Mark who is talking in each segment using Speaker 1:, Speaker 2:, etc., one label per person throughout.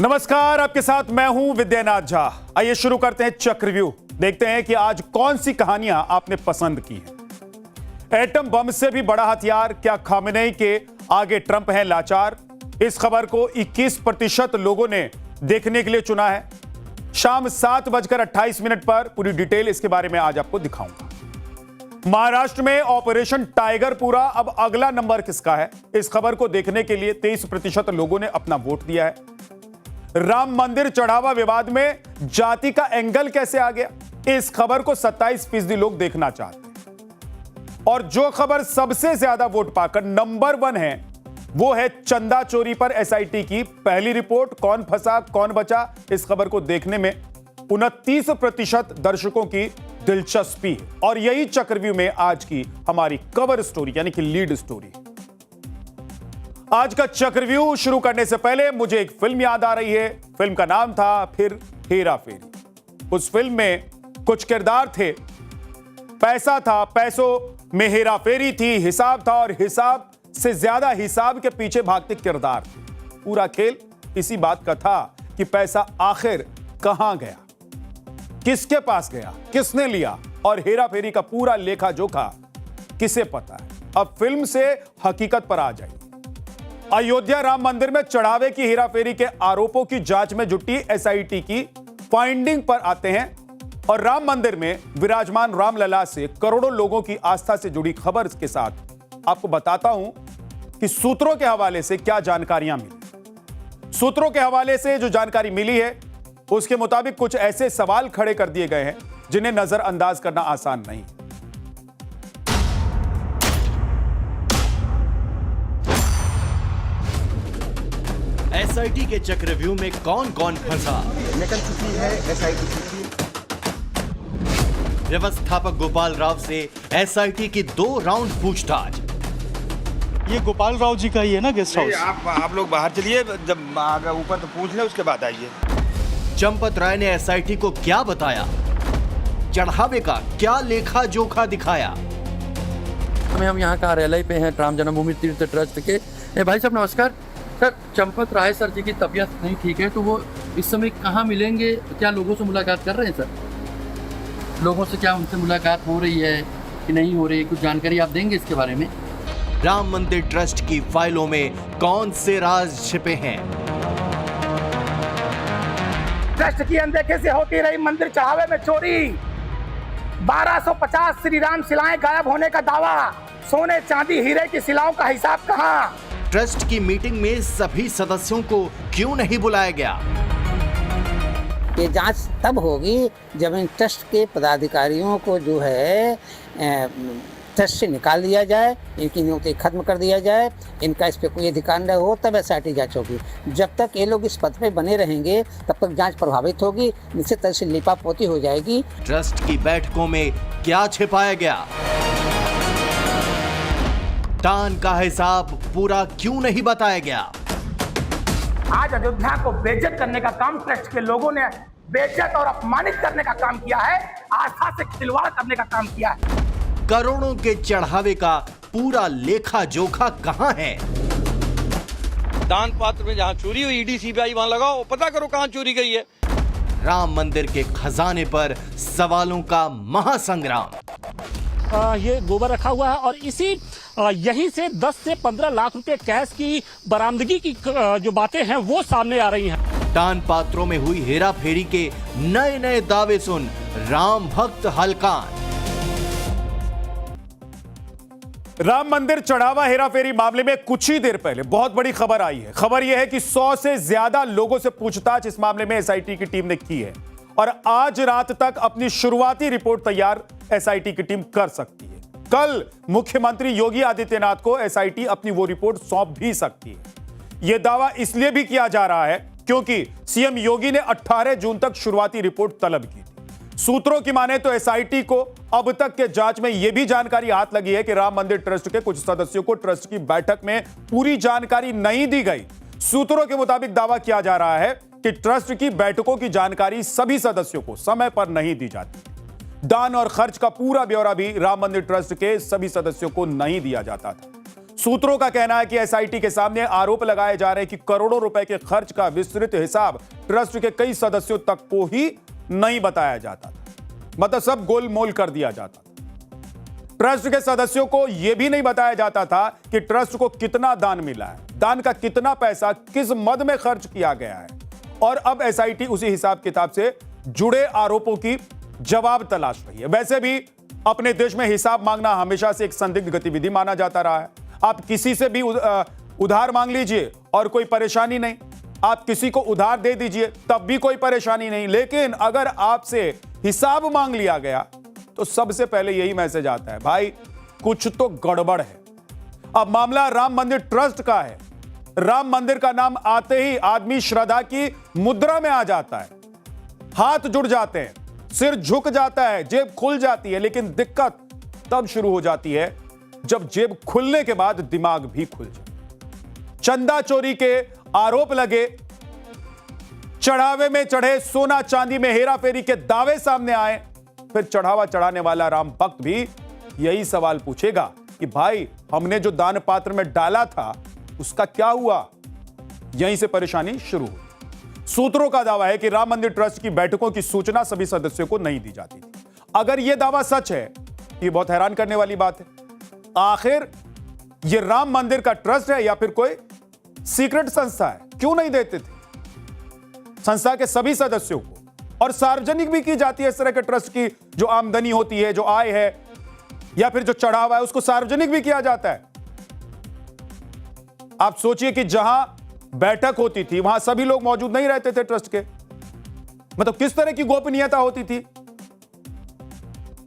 Speaker 1: नमस्कार, आपके साथ मैं हूं विद्यानाथ झा। आइए शुरू करते हैं चक्रव्यूह। देखते हैं कि आज कौन सी कहानियां आपने पसंद की हैं। एटम बम से भी बड़ा हथियार, क्या खामेनेई के आगे ट्रंप हैं लाचार? इस खबर को 21% लोगों ने देखने के लिए चुना है। शाम 7:28 पर पूरी डिटेल इसके बारे में आज आपको दिखाऊंगा। महाराष्ट्र में ऑपरेशन टाइगर पूरा, अब अगला नंबर किसका है? इस खबर को देखने के लिए 23% लोगों ने अपना वोट दिया है। राम मंदिर चढ़ावा विवाद में जाति का एंगल कैसे आ गया? इस खबर को 27% लोग देखना चाहते हैं। और जो खबर सबसे ज्यादा वोट पाकर नंबर 1 है, वो है चंदा चोरी पर एसआईटी की पहली रिपोर्ट। कौन फंसा कौन बचा, इस खबर को देखने में 29% दर्शकों की दिलचस्पी है। और यही चक्रव्यूह में आज की हमारी कवर स्टोरी यानी कि लीड स्टोरी। आज का चक्रव्यूह शुरू करने से पहले मुझे एक फिल्म याद आ रही है। फिल्म का नाम था फिर हेरा फेरी। उस फिल्म में कुछ किरदार थे, पैसा था, पैसों में हेरा फेरी थी, हिसाब था और हिसाब से ज्यादा हिसाब के पीछे भागते किरदार थे। पूरा खेल इसी बात का था कि पैसा आखिर कहां गया, किसके पास गया, किसने लिया और हेरा फेरी का पूरा लेखा जोखा किसे पता है। अब फिल्म से हकीकत पर आ जाइए। अयोध्या राम मंदिर में चढ़ावे की हेराफेरी के आरोपों की जांच में जुटी एसआईटी की फाइंडिंग पर आते हैं और राम मंदिर में विराजमान रामलला से करोड़ों लोगों की आस्था से जुड़ी खबर के साथ आपको बताता हूं कि सूत्रों के हवाले से क्या जानकारियां मिली। सूत्रों के हवाले से जो जानकारी मिली है उसके मुताबिक कुछ ऐसे सवाल खड़े कर दिए गए हैं जिन्हें नजरअंदाज करना आसान नहीं।
Speaker 2: एसआईटी के चक्रव्यूह में कौन कौन फंसा?
Speaker 3: निकल चुकी है एसआईटी की।
Speaker 2: व्यवस्थापक गोपाल राव से एसआईटी की 2 राउंड पूछताछ।
Speaker 4: ये गोपाल राव जी का ही है ना गेस्ट हाउस?
Speaker 3: आप लोग बाहर चलिए, जब आगे ऊपर तो पूछ ले, उसके बाद आइए।
Speaker 2: चंपत राय ने एसआईटी को क्या बताया? चढ़ावे का क्या लेखा जोखा दिखाया?
Speaker 5: हम यहाँ कार्यालय पे हैं राम जन्मभूमि तीर्थ ट्रस्ट के। भाई साहब नमस्कार। सर, चंपत राय सर जी की तबीयत नहीं ठीक है, तो वो इस समय कहाँ मिलेंगे? क्या लोगों से मुलाकात कर रहे हैं सर? लोगों से क्या उनसे मुलाकात हो रही है कि नहीं हो रही? कुछ जानकारी आप देंगे इसके बारे में?
Speaker 2: राम मंदिर ट्रस्ट की फाइलों में कौन से राज छिपे हैं?
Speaker 6: ट्रस्ट की अनदेखी से होती रही मंदिर चढ़ावे में चोरी। 1250 श्री राम शिलाएं गायब होने का दावा। सोने चांदी हीरे की शिलाओं का हिसाब कहां?
Speaker 2: ट्रस्ट की मीटिंग में सभी सदस्यों को क्यों नहीं बुलाया गया?
Speaker 7: ये जांच तब होगी जब इन ट्रस्ट के पदाधिकारियों को जो है ट्रस्ट से निकाल दिया जाए, इनकी नियुक्ति खत्म कर दिया जाए, इनका इस पर कोई अधिकार न हो, तब एसआईटी जांच होगी। जब तक ये लोग इस पद पे बने रहेंगे तब तक जांच प्रभावित होगी, निश्चित तरह से लिपापोती हो जाएगी।
Speaker 2: ट्रस्ट की बैठकों में क्या छिपाया गया? दान का हिसाब पूरा क्यों नहीं बताया गया?
Speaker 6: आज अयोध्या को बेइज्जत करने का काम ट्रस्ट के लोगों ने बेइज्जत और अपमानित करने का काम किया है, आस्था से खिलवाड़ करने का काम किया है।
Speaker 2: करोड़ों के चढ़ावे का पूरा लेखा जोखा कहां है?
Speaker 8: दान पात्र में जहां चोरी हुई, ईडी सीबीआई वहां लगाओ, पता करो कहां चोरी गई है।
Speaker 2: राम मंदिर के खजाने पर सवालों का महासंग्राम।
Speaker 9: ये गोबर रखा हुआ है और इसी यहीं से 10 से 15 लाख रुपए कैश की बरामदगी की जो बातें हैं वो सामने आ रही हैं।
Speaker 2: दान पात्रों में हुई हेरा फेरी के नए नए दावे सुन राम भक्त हलकान।
Speaker 1: राम मंदिर चढ़ावा हेराफेरी मामले में कुछ ही देर पहले बहुत बड़ी खबर आई है। खबर यह है कि 100 से ज्यादा लोगों से पूछताछ इस मामले में एसआईटी की टीम ने की है और आज रात तक अपनी शुरुआती रिपोर्ट तैयार एसआईटी की टीम कर सकती है। कल मुख्यमंत्री योगी आदित्यनाथ को एसआईटी अपनी वो रिपोर्ट सौंप भी सकती है। यह दावा इसलिए भी किया जा रहा है क्योंकि सीएम योगी ने 18 जून तक शुरुआती रिपोर्ट तलब की थी। सूत्रों की माने तो एसआईटी को अब तक के जांच में यह भी जानकारी हाथ लगी है कि राम मंदिर ट्रस्ट के कुछ सदस्यों को ट्रस्ट की बैठक में पूरी जानकारी नहीं दी गई। सूत्रों के मुताबिक दावा किया जा रहा है कि ट्रस्ट की बैठकों की जानकारी सभी सदस्यों को समय पर नहीं दी जाती। दान और खर्च का पूरा ब्यौरा भी राम मंदिर ट्रस्ट के सभी सदस्यों को नहीं दिया जाता था। सूत्रों का कहना है कि एसआईटी के सामने आरोप लगाए जा रहे हैं कि करोड़ों रुपए के खर्च का विस्तृत हिसाब ट्रस्ट के कई सदस्यों तक को ही नहीं बताया जाता था। मतलब सब गोलमोल कर दिया जाता था। ट्रस्ट के सदस्यों को यह भी नहीं बताया जाता था कि ट्रस्ट को कितना दान मिला है, दान का कितना पैसा किस मद में खर्च किया गया है। और अब एसआईटी उसी हिसाब किताब से जुड़े आरोपों की जवाब तलाश रही है। वैसे भी अपने देश में हिसाब मांगना हमेशा से एक संदिग्ध गतिविधि माना जाता रहा है। आप किसी से भी उधार मांग लीजिए और कोई परेशानी नहीं, आप किसी को उधार दे दीजिए तब भी कोई परेशानी नहीं। लेकिन अगर आपसे हिसाब मांग लिया गया तो सबसे पहले यही मैसेज आता है, भाई कुछ तो गड़बड़ है। अब मामला राम मंदिर ट्रस्ट का है। राम मंदिर का नाम आते ही आदमी श्रद्धा की मुद्रा में आ जाता है, हाथ जुड़ जाते हैं, सिर झुक जाता है, जेब खुल जाती है। लेकिन दिक्कत तब शुरू हो जाती है जब जेब खुलने के बाद दिमाग भी खुल जाए। चंदा चोरी के आरोप लगे, चढ़ावे में चढ़े, सोना चांदी में हेरा फेरी के दावे सामने आए, फिर चढ़ावा चढ़ाने वाला राम भक्त भी यही सवाल पूछेगा कि भाई हमने जो दान पात्र में डाला था उसका क्या हुआ। यहीं से परेशानी शुरू हुई। सूत्रों का दावा है कि राम मंदिर ट्रस्ट की बैठकों की सूचना सभी सदस्यों को नहीं दी जाती थी। अगर यह दावा सच है, ये बहुत हैरान करने वाली बात है। आखिर यह राम मंदिर का ट्रस्ट है या फिर कोई सीक्रेट संस्था है? क्यों नहीं देते थे संस्था के सभी सदस्यों को? और सार्वजनिक भी की जाती है इस तरह के ट्रस्ट की जो आमदनी होती है, जो आय है या फिर जो चढ़ावा है, उसको सार्वजनिक भी किया जाता है। आप सोचिए कि जहां बैठक होती थी वहां सभी लोग मौजूद नहीं रहते थे ट्रस्ट के, मतलब किस तरह की गोपनीयता होती थी।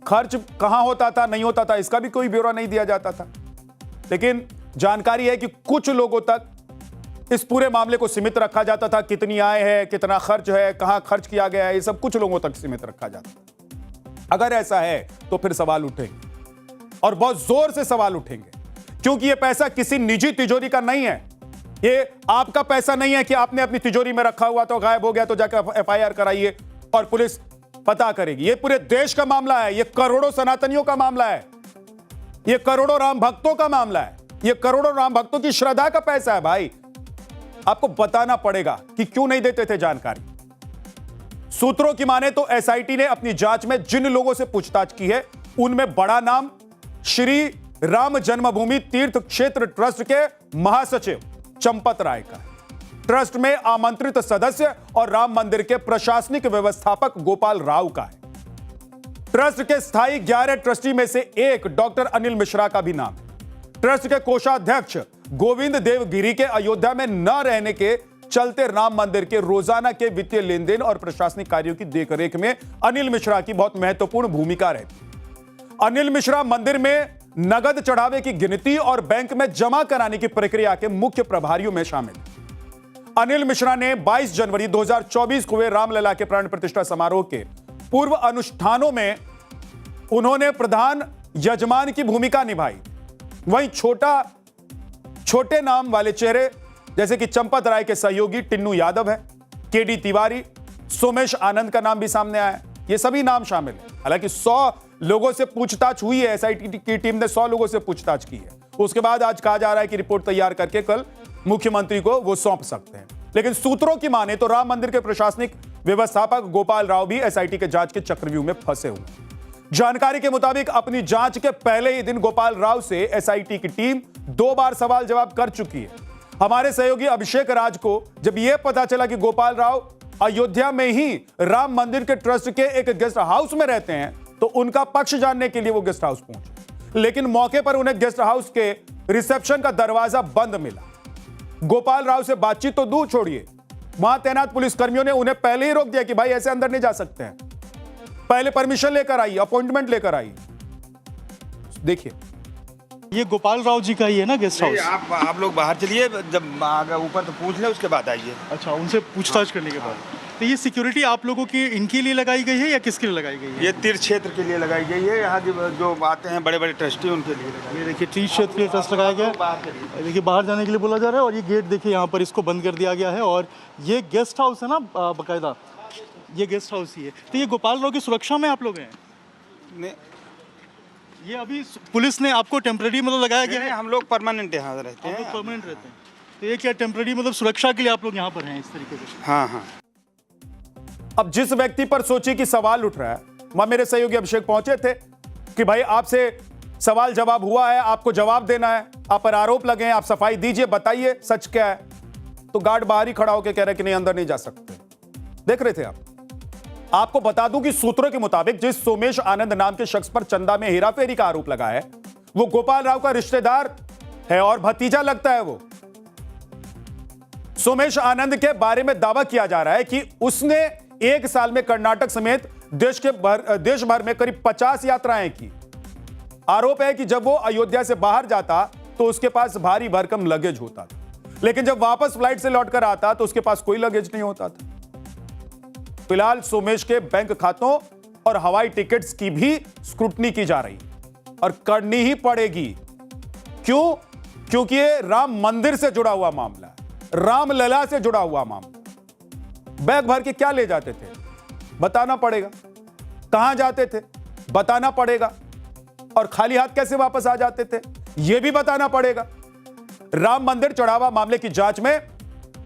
Speaker 1: खर्च कहां होता था, नहीं होता था, इसका भी कोई ब्यौरा नहीं दिया जाता था। लेकिन जानकारी है कि कुछ लोगों तक इस पूरे मामले को सीमित रखा जाता था। कितनी आय है, कितना खर्च है, कहां खर्च किया गया है, ये सब कुछ लोगों तक सीमित रखा जाता था। अगर ऐसा है तो फिर सवाल उठेंगे और बहुत जोर से सवाल उठेंगे, क्योंकि यह पैसा किसी निजी तिजोरी का नहीं है। ये आपका पैसा नहीं है कि आपने अपनी तिजोरी में रखा हुआ तो गायब हो गया तो जाकर एफआईआर कराइए और पुलिस पता करेगी। यह पूरे देश का मामला है, यह करोड़ों सनातनियों का मामला है, यह करोड़ों राम भक्तों का मामला है, यह करोड़ों राम भक्तों की श्रद्धा का पैसा है। भाई आपको बताना पड़ेगा कि क्यों नहीं देते थे जानकारी। सूत्रों की माने तो एसआईटी ने अपनी जांच में जिन लोगों से पूछताछ की है उनमें बड़ा नाम श्री राम जन्मभूमि तीर्थ क्षेत्र ट्रस्ट के महासचिव चंपत राय का है। ट्रस्ट में आमंत्रित सदस्य और राम मंदिर के प्रशासनिक व्यवस्थापक गोपाल राव का है। ट्रस्ट के स्थायी 11 ट्रस्टी में से एक डॉक्टर अनिल मिश्रा का भी नाम है। ट्रस्ट के कोषाध्यक्ष गोविंद देव गिरी के अयोध्या में न रहने के चलते राम मंदिर के रोजाना के वित्तीय लेन देन और प्रशासनिक कार्यों की देखरेख में अनिल मिश्रा की बहुत महत्वपूर्ण भूमिका रहती है। अनिल मिश्रा मंदिर में नगद चढ़ावे की गिनती और बैंक में जमा कराने की प्रक्रिया के मुख्य प्रभारियों में शामिल है। अनिल मिश्रा ने 22 जनवरी 2024 को हुए रामलला के प्राण प्रतिष्ठा समारोह के पूर्व अनुष्ठानों में उन्होंने प्रधान यजमान की भूमिका निभाई। वहीं छोटे नाम वाले चेहरे जैसे कि चंपत राय के सहयोगी टिन्नू यादव है, केडी तिवारी, सोमेश आनंद का नाम भी सामने आया है। ये सभी नाम शामिल है। हालांकि 100 लोगों से पूछताछ हुई है, एसआईटी की टीम ने 100 लोगों से पूछताछ की है। उसके बाद आज कहा जा रहा है कि रिपोर्ट तैयार करके कल मुख्यमंत्री को वो सौंप सकते हैं। लेकिन सूत्रों की माने तो राम मंदिर के प्रशासनिक व्यवस्थापक गोपाल राव भी एसआईटी के जांच के चक्रव्यूह में फंसे हुए हैं। जानकारी के मुताबिक अपनी जांच के पहले ही दिन गोपाल राव से एसआईटी की टीम 2 बार सवाल जवाब कर चुकी है। हमारे सहयोगी अभिषेक राज को जब यह पता चला कि गोपाल राव अयोध्या में ही राम मंदिर के ट्रस्ट के एक गेस्ट हाउस में रहते हैं तो उनका पक्ष जानने के लिए वो गेस्ट हाउस पहुंचे। लेकिन मौके पर उन्हें गेस्ट हाउस के रिसेप्शन का दरवाजा बंद मिला। गोपाल राव से बातचीत तो दूर छोड़िए, वहां तैनात पुलिसकर्मियों ने उन्हें पहले ही रोक दिया कि भाई ऐसे अंदर नहीं जा सकते हैं, पहले परमिशन लेकर आइए, अपॉइंटमेंट लेकर आइए। देखिए
Speaker 4: ये गोपाल राव जी का ही है ना गेस्ट हाउस?
Speaker 3: आप लोग बाहर चलिए, जब आगे ऊपर तो पूछ ले उसके बाद आइए।
Speaker 4: अच्छा, उनसे पूछताछ करने के बाद। तो ये सिक्योरिटी आप लोगों की इनके लिए लगाई गई है या किसके लिए लगाई गई है?
Speaker 3: ये तीर्थ क्षेत्र के लिए लगाई गई है। यहाँ जो आते हैं बड़े बड़े ट्रस्टी उनके लिए लगाई।
Speaker 4: ये देखिए तीर्थ क्षेत्र के लिए ट्रस्ट लगाया गया है। देखिए बाहर जाने के लिए बोला जा रहा है और ये गेट देखिए यहाँ पर इसको बंद कर दिया गया है। और ये गेस्ट हाउस है ना बाकायदा, ये गेस्ट हाउस ही है। तो ये गोपाल राव की सुरक्षा में आप लोग हैं? ये अभी पुलिस ने आपको टेम्परेरी मतलब लगाया गया है?
Speaker 3: हम लोग परमानेंट यहाँ रहते
Speaker 4: आप
Speaker 3: हैं।
Speaker 4: लोग परमानेंट रहते हैं, तो ये क्या टेम्परेरी मतलब सुरक्षा के लिए आप लोग यहाँ पर हैं इस तरीके से?
Speaker 3: हाँ हाँ।
Speaker 1: अब जिस व्यक्ति पर सोचिए कि सवाल उठ रहा है, वहां मेरे सहयोगी अभिषेक पहुंचे थे कि भाई आपसे सवाल जवाब हुआ है, आपको जवाब देना है, आप पर आरोप लगे हैं, आप सफाई दीजिए, बताइए सच क्या है। तो गार्ड बाहर ही खड़ा होकर कह रहे कि नहीं अंदर नहीं जा सकते। देख रहे थे आप। आपको बता दूं कि सूत्रों के मुताबिक जिस सोमेश आनंद नाम के शख्स पर चंदा में हेराफेरी का आरोप लगा है, वो गोपाल राव का रिश्तेदार है और भतीजा लगता है। वो सोमेश आनंद के बारे में दावा किया जा रहा है कि उसने एक साल में कर्नाटक समेत देश भर में करीब 50 यात्राएं की। आरोप है कि जब वो अयोध्या से बाहर जाता तो उसके पास भारी भरकम लगेज होता था, लेकिन जब वापस फ्लाइट से लौटकर आता तो उसके पास कोई लगेज नहीं होता था। फिलहाल सोमेश के बैंक खातों और हवाई टिकट्स की भी स्क्रूटनी की जा रही और करनी ही पड़ेगी। क्यों? क्योंकि ये राम मंदिर से जुड़ा हुआ मामला है, रामलला से जुड़ा हुआ मामला। बैग भर के क्या ले जाते थे बताना पड़ेगा, कहां जाते थे बताना पड़ेगा, और खाली हाथ कैसे वापस आ जाते थे यह भी बताना पड़ेगा। राम मंदिर चढ़ावा मामले की जांच में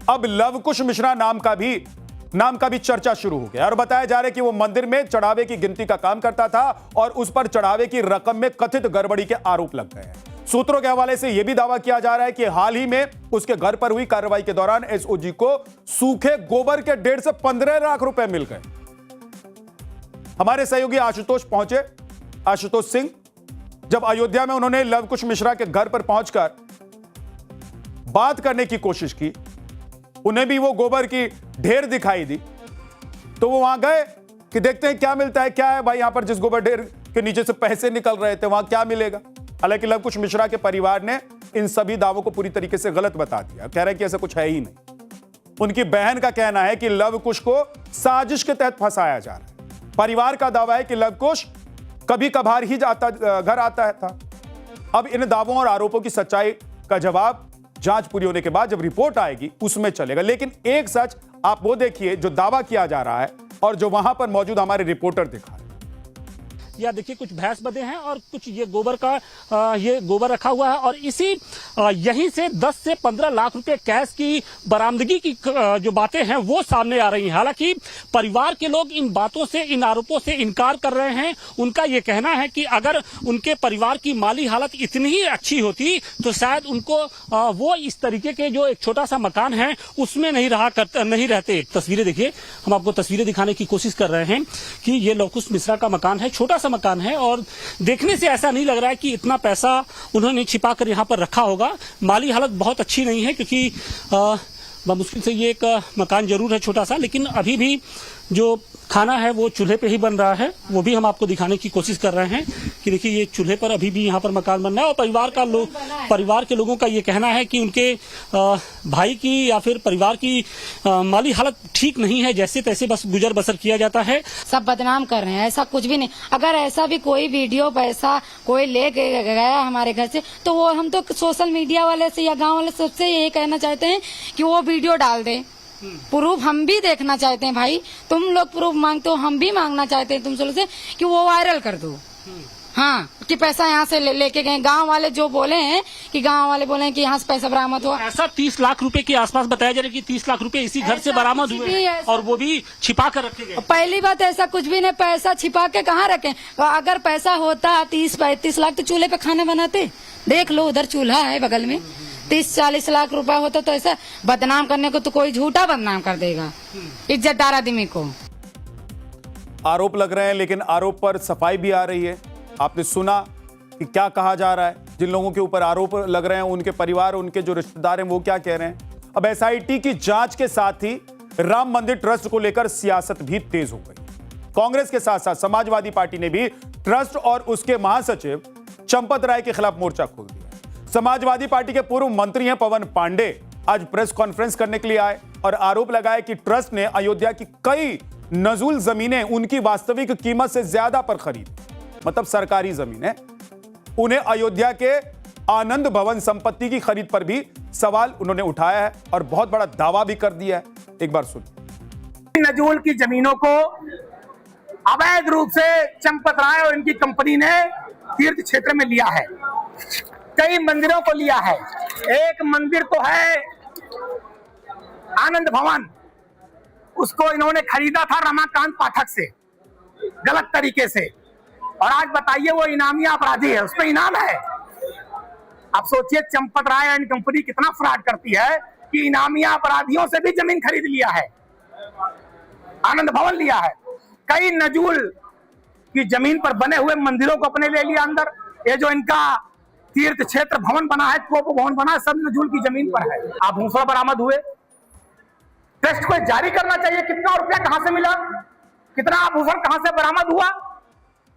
Speaker 1: अब लवकुश मिश्रा नाम का भी चर्चा शुरू हो गया और बताया जा रहा है कि वो मंदिर में चढ़ावे की गिनती का काम करता था और उस पर चढ़ावे की रकम में कथित गड़बड़ी के आरोप लग गए हैं। सूत्रों के हवाले से यह भी दावा किया जा रहा है कि हाल ही में उसके घर पर हुई कार्रवाई के दौरान एसओजी को सूखे गोबर के 1.5 से 15 लाख रुपए मिल गए। हमारे सहयोगी आशुतोष पहुंचे, आशुतोष सिंह, जब अयोध्या में उन्होंने लवकुश मिश्रा के घर पर पहुंचकर बात करने की कोशिश की, उन्हें भी वो गोबर की ढेर दिखाई दी, तो वो वहां गए कि देखते हैं क्या मिलता है, क्या है भाई यहां पर जिस गोबर ढेर के नीचे से पैसे निकल रहे थे वहां क्या मिलेगा। हालांकि लवकुश मिश्रा के परिवार ने इन सभी दावों को पूरी तरीके से गलत बता दिया, कह रहे हैं कि ऐसा कुछ है ही नहीं। उनकी बहन का कहना है कि लवकुश को साजिश के तहत फंसाया जा रहा है। परिवार का दावा है कि लवकुश कभी कभार ही घर आता था। अब इन दावों और आरोपों की सच्चाई का जवाब जांच पूरी होने के बाद जब रिपोर्ट आएगी उसमें चलेगा। लेकिन एक सच आप वो देखिए जो दावा किया जा रहा है और जो वहां पर मौजूद हमारे रिपोर्टर दिखा रहे हैं।
Speaker 9: या देखिए कुछ भैंस बंधे हैं और कुछ ये गोबर का ये गोबर रखा हुआ है और इसी यहीं से 10 से 15 लाख रुपए कैश की बरामदगी की जो बातें हैं वो सामने आ रही हैं। हालांकि परिवार के लोग इन बातों से, इन आरोपों से इनकार कर रहे हैं। उनका ये कहना है कि अगर उनके परिवार की माली हालत इतनी ही अच्छी होती तो शायद उनको वो इस तरीके के जो एक छोटा सा मकान है उसमें नहीं रहते। तस्वीरें देखिए, हम आपको तस्वीरें दिखाने की कोशिश कर रहे हैं कि ये लवकुश मिश्रा का मकान है, छोटा मकान है और देखने से ऐसा नहीं लग रहा है कि इतना पैसा उन्होंने छिपा कर यहाँ पर रखा होगा। माली हालत बहुत अच्छी नहीं है क्योंकि मुश्किल से ये एक मकान जरूर है छोटा सा, लेकिन अभी भी जो खाना है वो चूल्हे पे ही बन रहा है। वो भी हम आपको दिखाने की कोशिश कर रहे हैं कि देखिए ये चूल्हे पर अभी भी यहाँ पर मकान बन रहा है। और परिवार के लोगों का ये कहना है कि उनके भाई की या फिर परिवार की माली हालत ठीक नहीं है, जैसे तैसे बस गुजर बसर किया जाता है।
Speaker 10: सब बदनाम कर रहे हैं, ऐसा कुछ भी नहीं। अगर ऐसा भी कोई वीडियो पैसा कोई ले गया हमारे घर से तो वो हम तो सोशल मीडिया वाले से या गाँव वाले सबसे यही कहना चाहते हैं कि वो वीडियो डाल दे। प्रूफ हम भी देखना चाहते हैं भाई, तुम लोग प्रूफ मांगते हो, हम भी मांगना चाहते हैं तुम से कि वो वायरल कर दो। हाँ, कि पैसा यहाँ से लेके गए। गांव वाले जो बोले हैं कि कि यहाँ से पैसा बरामद हुआ।
Speaker 9: ऐसा 30 लाख रुपए के आसपास बताया जा रहा है कि 30 लाख रुपए इसी घर से बरामद हुए और वो भी छिपा कर रखे गए।
Speaker 10: पहली बात ऐसा कुछ भी नहीं, पैसा छिपा के कहाँ रखे। अगर पैसा होता 30-35 लाख तो चूल्हे पे खाना बनाते। देख लो उधर चूल्हा है बगल में। 30-40 लाख रुपया होता तो ऐसा बदनाम करने को तो कोई झूठा बदनाम कर देगा इज्जतदार आदमी को।
Speaker 1: आरोप लग रहे हैं लेकिन आरोप पर सफाई भी आ रही है। आपने सुना कि क्या कहा जा रहा है। जिन लोगों के ऊपर आरोप लग रहे हैं उनके परिवार, उनके जो रिश्तेदार हैं वो क्या कह रहे हैं। अब एसआईटी की जांच के साथ ही राम मंदिर ट्रस्ट को लेकर सियासत भी तेज हो गई। कांग्रेस के साथ साथ समाजवादी पार्टी ने भी ट्रस्ट और उसके महासचिव चंपत राय के खिलाफ मोर्चा खोल दिया। समाजवादी पार्टी के पूर्व मंत्री हैं पवन पांडे आज प्रेस कॉन्फ्रेंस करने के लिए आए और आरोप लगाया कि ट्रस्ट ने अयोध्या की कई नजूल जमीनें उनकी वास्तविक कीमत से ज्यादा पर खरीदी, मतलब सरकारी जमीनें। उन्हें अयोध्या के आनंद भवन संपत्ति की खरीद पर भी सवाल उन्होंने उठाया है और बहुत बड़ा दावा भी कर दिया है। एक बार सुनिए।
Speaker 6: नजूल की जमीनों को अवैध रूप से चंपत राय और इनकी कंपनी ने तीर्थ क्षेत्र में लिया है, कई मंदिरों को लिया है। एक मंदिर तो है आनंद भवन, उसको इन्होंने खरीदा था रमाकांत पाठक से गलत तरीके से, और आज बताइए वो इनामी अपराधी है, उसमें इनाम है। आप सोचिए चंपत राय एंड कंपनी कितना फ्रॉड करती है कि इनामी अपराधियों से भी जमीन खरीद लिया है, आनंद भवन लिया है, कई नजूल की जमीन पर बने हुए मंदिरों को अपने ले लिया अंदर। ये जो इनका तीर्थ क्षेत्र भवन बना है, तोप भवन बना है, सब नजूल की जमीन पर है। आभूषण बरामद हुए, ट्रस्ट को जारी करना चाहिए, कितना रुपया कहां से मिला, कितना आभूषण कहां से बरामद हुआ।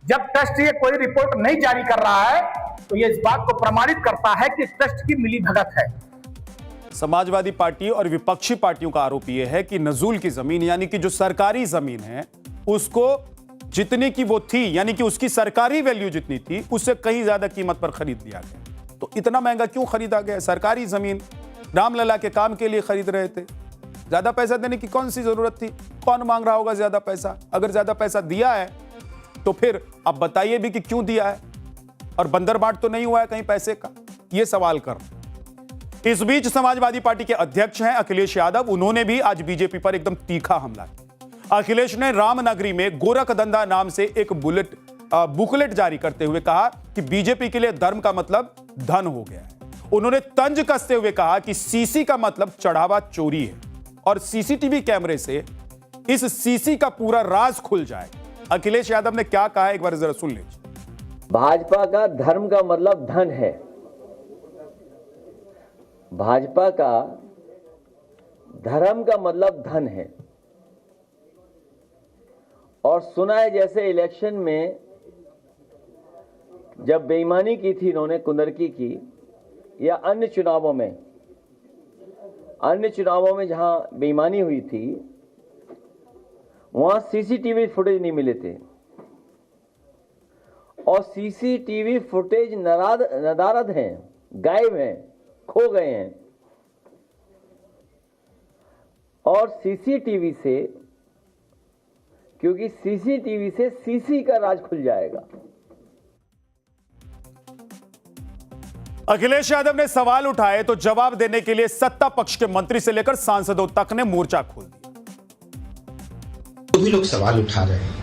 Speaker 6: जब ट्रस्ट ये कोई रिपोर्ट नहीं जारी कर रहा है तो ये इस बात को प्रमाणित करता है कि ट्रस्ट की मिलीभगत है।
Speaker 1: समाजवादी पार्टी और विपक्षी पार्टियों का आरोप यह है कि नजूल की जमीन यानी कि जो सरकारी जमीन है उसको जितने की वो थी, यानी कि उसकी सरकारी वैल्यू जितनी थी उससे कहीं ज्यादा कीमत पर खरीद लिया गया। तो इतना महंगा क्यों खरीदा गया? सरकारी जमीन रामलला के काम के लिए खरीद रहे थे, ज्यादा पैसा देने की कौन सी जरूरत थी? कौन मांग रहा होगा ज्यादा पैसा? अगर ज्यादा पैसा दिया है तो फिर आप बताइए भी कि क्यों दिया है, और बंदरबाट तो नहीं हुआ है कहीं पैसे का, यह सवाल कर। इस बीच समाजवादी पार्टी के अध्यक्ष हैं अखिलेश यादव, उन्होंने भी आज बीजेपी पर एकदम तीखा हमला किया। अखिलेश ने रामनगरी में गोरखधंधा नाम से एक बुकलेट जारी करते हुए कहा कि बीजेपी के लिए धर्म का मतलब धन हो गया है। उन्होंने तंज कसते हुए कहा कि सीसी का मतलब चढ़ावा चोरी है और सीसीटीवी कैमरे से इस सीसी का पूरा राज खुल जाए। अखिलेश यादव ने क्या कहा, एक बार जरा सुन लीजिए।
Speaker 11: भाजपा का धर्म का मतलब धन है, भाजपा का धर्म का मतलब धन है। और सुना है जैसे इलेक्शन में जब बेईमानी की थी इन्होंने कुंदरकी की, या अन्य चुनावों में जहां बेईमानी हुई थी वहां सीसीटीवी फुटेज नहीं मिले थे, और सीसीटीवी फुटेज नदारद हैं, गायब हैं, खो गए हैं। और सीसीटीवी से, क्योंकि सीसीटीवी से सीसी का राज खुल जाएगा।
Speaker 1: अखिलेश यादव ने सवाल उठाए तो जवाब देने के लिए सत्ता पक्ष के मंत्री से लेकर सांसदों तक ने मोर्चा खोल दिया।
Speaker 12: तो भी लोग सवाल उठा रहे हैं।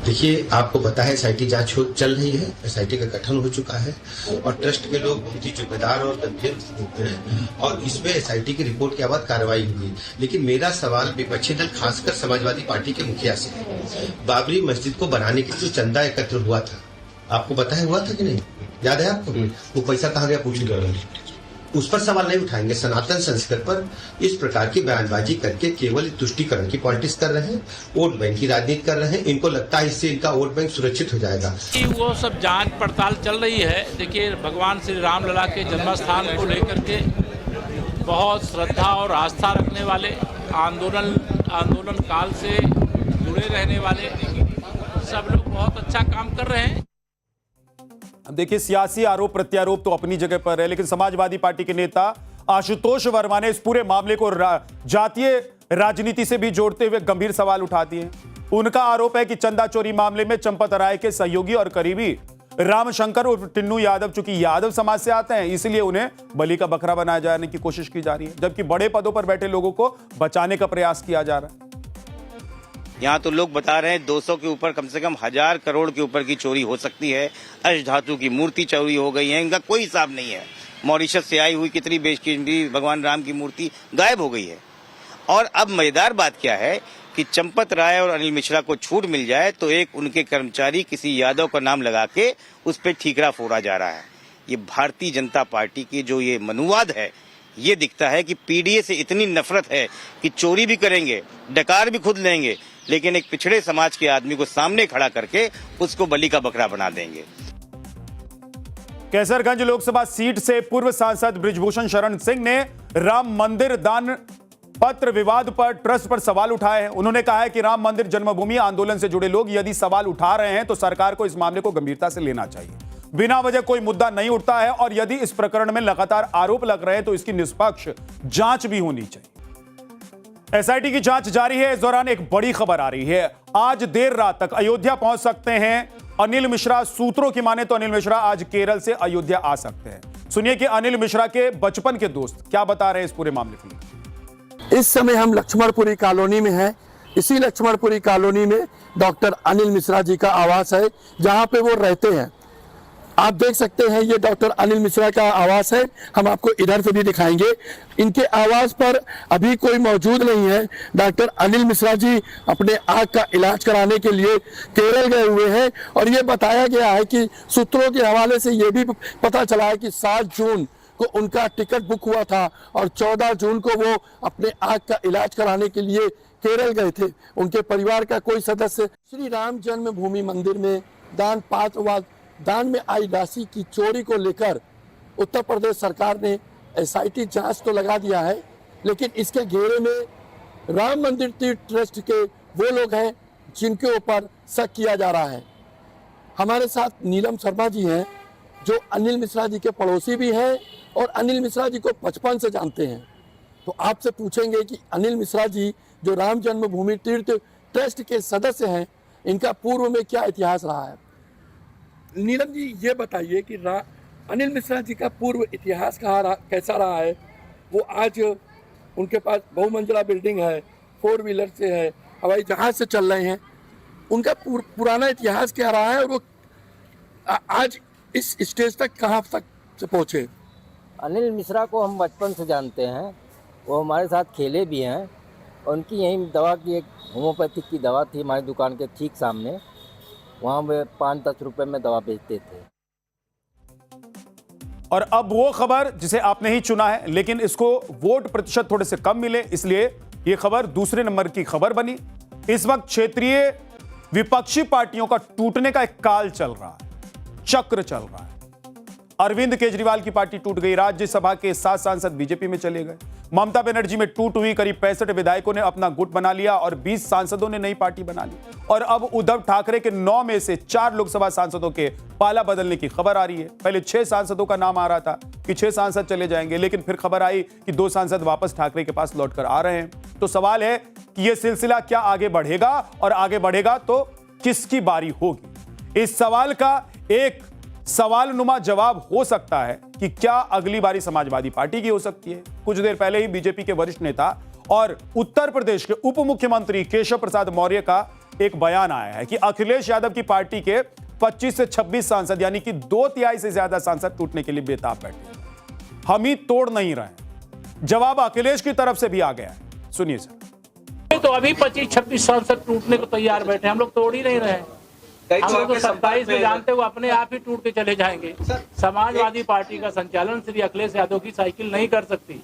Speaker 12: देखिए, आपको पता है एसआईटी जांच चल रही है, एसआईटी का गठन हो चुका है और ट्रस्ट के लोग बहुत ही जिम्मेदार और गंभीर होते हैं, और इसमें एसआईटी की रिपोर्ट के बाद कार्रवाई हुई। लेकिन मेरा सवाल विपक्षी दल खासकर समाजवादी पार्टी के मुखिया से है। बाबरी मस्जिद को बनाने के लिए जो चंदा एकत्र हुआ था, आपको पता है हुआ था कि नहीं? याद है आपको? वो पैसा कहाँ गया पूछ लीजिए, उस पर सवाल नहीं उठाएंगे। सनातन संस्कृति पर इस प्रकार की बयानबाजी करके केवल तुष्टीकरण की पॉलिटिक्स कर रहे हैं, वोट बैंक की राजनीति कर रहे हैं। इनको लगता है इससे इनका वोट बैंक सुरक्षित हो जाएगा।
Speaker 13: वो सब जांच पड़ताल चल रही है। देखिए, भगवान श्री रामलला के जन्मस्थान को लेकर के बहुत श्रद्धा और आस्था रखने वाले, आंदोलन काल से जुड़े रहने वाले सब लोग बहुत अच्छा काम कर रहे हैं।
Speaker 1: अब देखिए, सियासी आरोप प्रत्यारोप तो अपनी जगह पर है, लेकिन समाजवादी पार्टी के नेता आशुतोष वर्मा ने इस पूरे मामले को जातीय राजनीति से भी जोड़ते हुए गंभीर सवाल उठा दिए। उनका आरोप है कि चंदा चोरी मामले में चंपत राय के सहयोगी और करीबी रामशंकर उर्फ टिन्नू यादव, चूंकि यादव समाज से आते हैं, इसलिए उन्हें बलि का बकरा बनाया जाने की कोशिश की जा रही है, जबकि बड़े पदों पर बैठे लोगों को बचाने का प्रयास किया जा रहा है।
Speaker 14: यहाँ तो लोग बता रहे हैं 200 के ऊपर, कम से कम 1000 करोड़ के ऊपर की चोरी हो सकती है। अष्टधातु की मूर्ति चोरी हो गई है, इनका कोई हिसाब नहीं है। मॉरिशस से आई हुई कितनी बेशकीमती भगवान राम की मूर्ति गायब हो गई है। और अब मजेदार बात क्या है कि चंपत राय और अनिल मिश्रा को छूट मिल जाए तो एक उनके कर्मचारी किसी यादव का नाम लगा के उस पर ठीकरा फोड़ा जा रहा है। ये भारतीय जनता पार्टी की जो ये मनुवाद है, ये दिखता है कि पीडीए से इतनी नफरत है कि चोरी भी करेंगे, डकार भी खुद लेंगे, लेकिन एक पिछड़े समाज के आदमी को सामने खड़ा करके उसको बलि का बकरा बना देंगे।
Speaker 1: कैसरगंज लोकसभा सीट से पूर्व सांसद बृजभूषण शरण सिंह ने राम मंदिर दान पत्र विवाद पर ट्रस्ट पर सवाल उठाए हैं। उन्होंने कहा है कि राम मंदिर जन्मभूमि आंदोलन से जुड़े लोग यदि सवाल उठा रहे हैं तो सरकार को इस मामले को गंभीरता से लेना चाहिए। बिना वजह कोई मुद्दा नहीं उठता है और यदि इस प्रकरण में लगातार आरोप लग रहे हैं तो इसकी निष्पक्ष जांच भी होनी चाहिए। एसआईटी की जांच जारी है। इस दौरान एक बड़ी खबर आ रही है, आज देर रात तक अयोध्या पहुंच सकते हैं अनिल मिश्रा, सूत्रों की माने तो अनिल मिश्रा आज केरल से अयोध्या आ सकते हैं। सुनिए कि अनिल मिश्रा के बचपन के दोस्त क्या बता रहे हैं इस पूरे मामले के लिए।
Speaker 5: इस समय हम लक्ष्मणपुरी कॉलोनी में हैं। इसी लक्ष्मणपुरी कॉलोनी में डॉक्टर अनिल मिश्रा जी का आवास है, जहां पे वो रहते हैं। आप देख सकते हैं ये डॉक्टर अनिल मिश्रा का आवास है। हम आपको इधर से भी दिखाएंगे। इनके आवास पर अभी कोई मौजूद नहीं है। डॉक्टर अनिल मिश्रा जी अपने आंख का इलाज कराने के लिए केरल गए हुए हैं और ये बताया गया है कि सूत्रों के हवाले से ये भी पता चला है कि 7 जून को उनका टिकट बुक हुआ था और 14 जून को वो अपने आंख का इलाज कराने के लिए केरल गए थे। उनके परिवार का कोई सदस्य श्री राम जन्मभूमि मंदिर में दान में आई राशि की चोरी को लेकर उत्तर प्रदेश सरकार ने एसआईटी जांच तो लगा दिया है, लेकिन इसके घेरे में राम मंदिर तीर्थ ट्रस्ट के वो लोग हैं जिनके ऊपर शक किया जा रहा है। हमारे साथ नीलम शर्मा जी हैं जो अनिल मिश्रा जी के पड़ोसी भी हैं और अनिल मिश्रा जी को बचपन से जानते हैं। तो आपसे पूछेंगे कि अनिल मिश्रा जी जो राम जन्मभूमि तीर्थ ट्रस्ट के सदस्य हैं, इनका पूर्व में क्या इतिहास रहा है। नीलम जी ये बताइए कि अनिल मिश्रा जी का पूर्व इतिहास कैसा रहा है। वो आज उनके पास बहुमंजिला बिल्डिंग है, 4 व्हीलर से है, हवाई जहाज से चल रहे हैं। उनका पुराना इतिहास क्या रहा है और वो आज इस स्टेज तक कहाँ तक से पहुँचे।
Speaker 11: अनिल मिश्रा को हम बचपन से जानते हैं। वो हमारे साथ खेले भी हैं। उनकी यही दवा की एक होम्योपैथिक की दवा थी हमारी दुकान के ठीक सामने। वहाँ वे 5-10 रुपए में दवा बेचते थे।
Speaker 1: और अब वो खबर जिसे आपने ही चुना है, लेकिन इसको वोट प्रतिशत थोड़े से कम मिले, इसलिए ये खबर दूसरे नंबर की खबर बनी। इस वक्त क्षेत्रीय विपक्षी पार्टियों का टूटने का एक काल चल रहा है, चक्र चल रहा है। अरविंद केजरीवाल की पार्टी टूट गई। राज्यसभा के 7 सांसद बीजेपी में चले गए। ममता बनर्जी में टूट हुई। करीब 65 विधायकों ने अपना गुट बना लिया और 20 सांसदों ने नई पार्टी बना ली। और अब उद्धव ठाकरे के 9 में से 4 लोकसभा सांसदों के पाला बदलने की खबर आ रही है। पहले 6 सांसदों का नाम आ रहा था कि 6 सांसद चले जाएंगे, लेकिन फिर खबर आई कि 2 सांसद वापस ठाकरे के पास लौटकर आ रहे हैं। तो सवाल है कि यह सिलसिला क्या आगे बढ़ेगा, और आगे बढ़ेगा तो किसकी बारी होगी। इस सवाल का एक सवालनुमा जवाब हो सकता है कि क्या अगली बारी समाजवादी पार्टी की हो सकती है। कुछ देर पहले ही बीजेपी के वरिष्ठ नेता और उत्तर प्रदेश के उप मुख्यमंत्री केशव प्रसाद मौर्य का एक बयान आया है कि अखिलेश यादव की पार्टी के 25 से 26 सांसद यानी कि 2/3 से ज्यादा सांसद टूटने के लिए बेताब बैठे। हम ही तोड़ नहीं रहे। जवाब अखिलेश की तरफ से भी आ गया है। सुनिए सर।
Speaker 13: तो अभी 25-26 सांसद टूटने को तैयार बैठे, हम लोग तोड़ ही नहीं रहे। हम लोग तो 27 में जानते हुए अपने आप ही टूट के चले जाएंगे। समाजवादी पार्टी का संचालन श्री अखिलेश यादव की साइकिल नहीं कर सकती।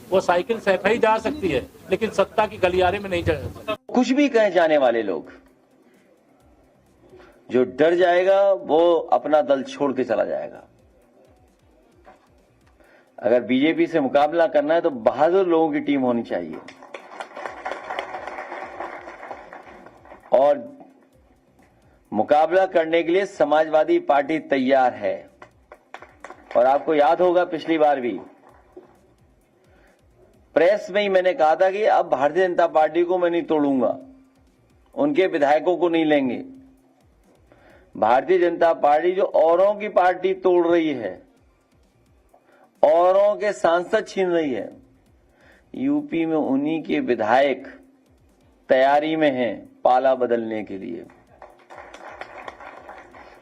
Speaker 13: वो साइकिल सैफई जा सकती है, लेकिन सत्ता की गलियारे में नहीं जा सकती।
Speaker 11: कुछ भी कहे जाने वाले लोग, जो डर जाएगा वो अपना दल छोड़ के चला जाएगा। अगर बीजेपी से मुकाबला करना है तो बहादुर लोगों की टीम होनी चाहिए। और मुकाबला करने के लिए समाजवादी पार्टी तैयार है। और आपको याद होगा पिछली बार भी प्रेस में ही मैंने कहा था कि अब भारतीय जनता पार्टी को मैं नहीं तोड़ूंगा, उनके विधायकों को नहीं लेंगे। भारतीय जनता पार्टी जो औरों की पार्टी तोड़ रही है, औरों के सांसद छीन रही है, यूपी में उन्हीं के विधायक तैयारी में हैं पाला बदलने के लिए।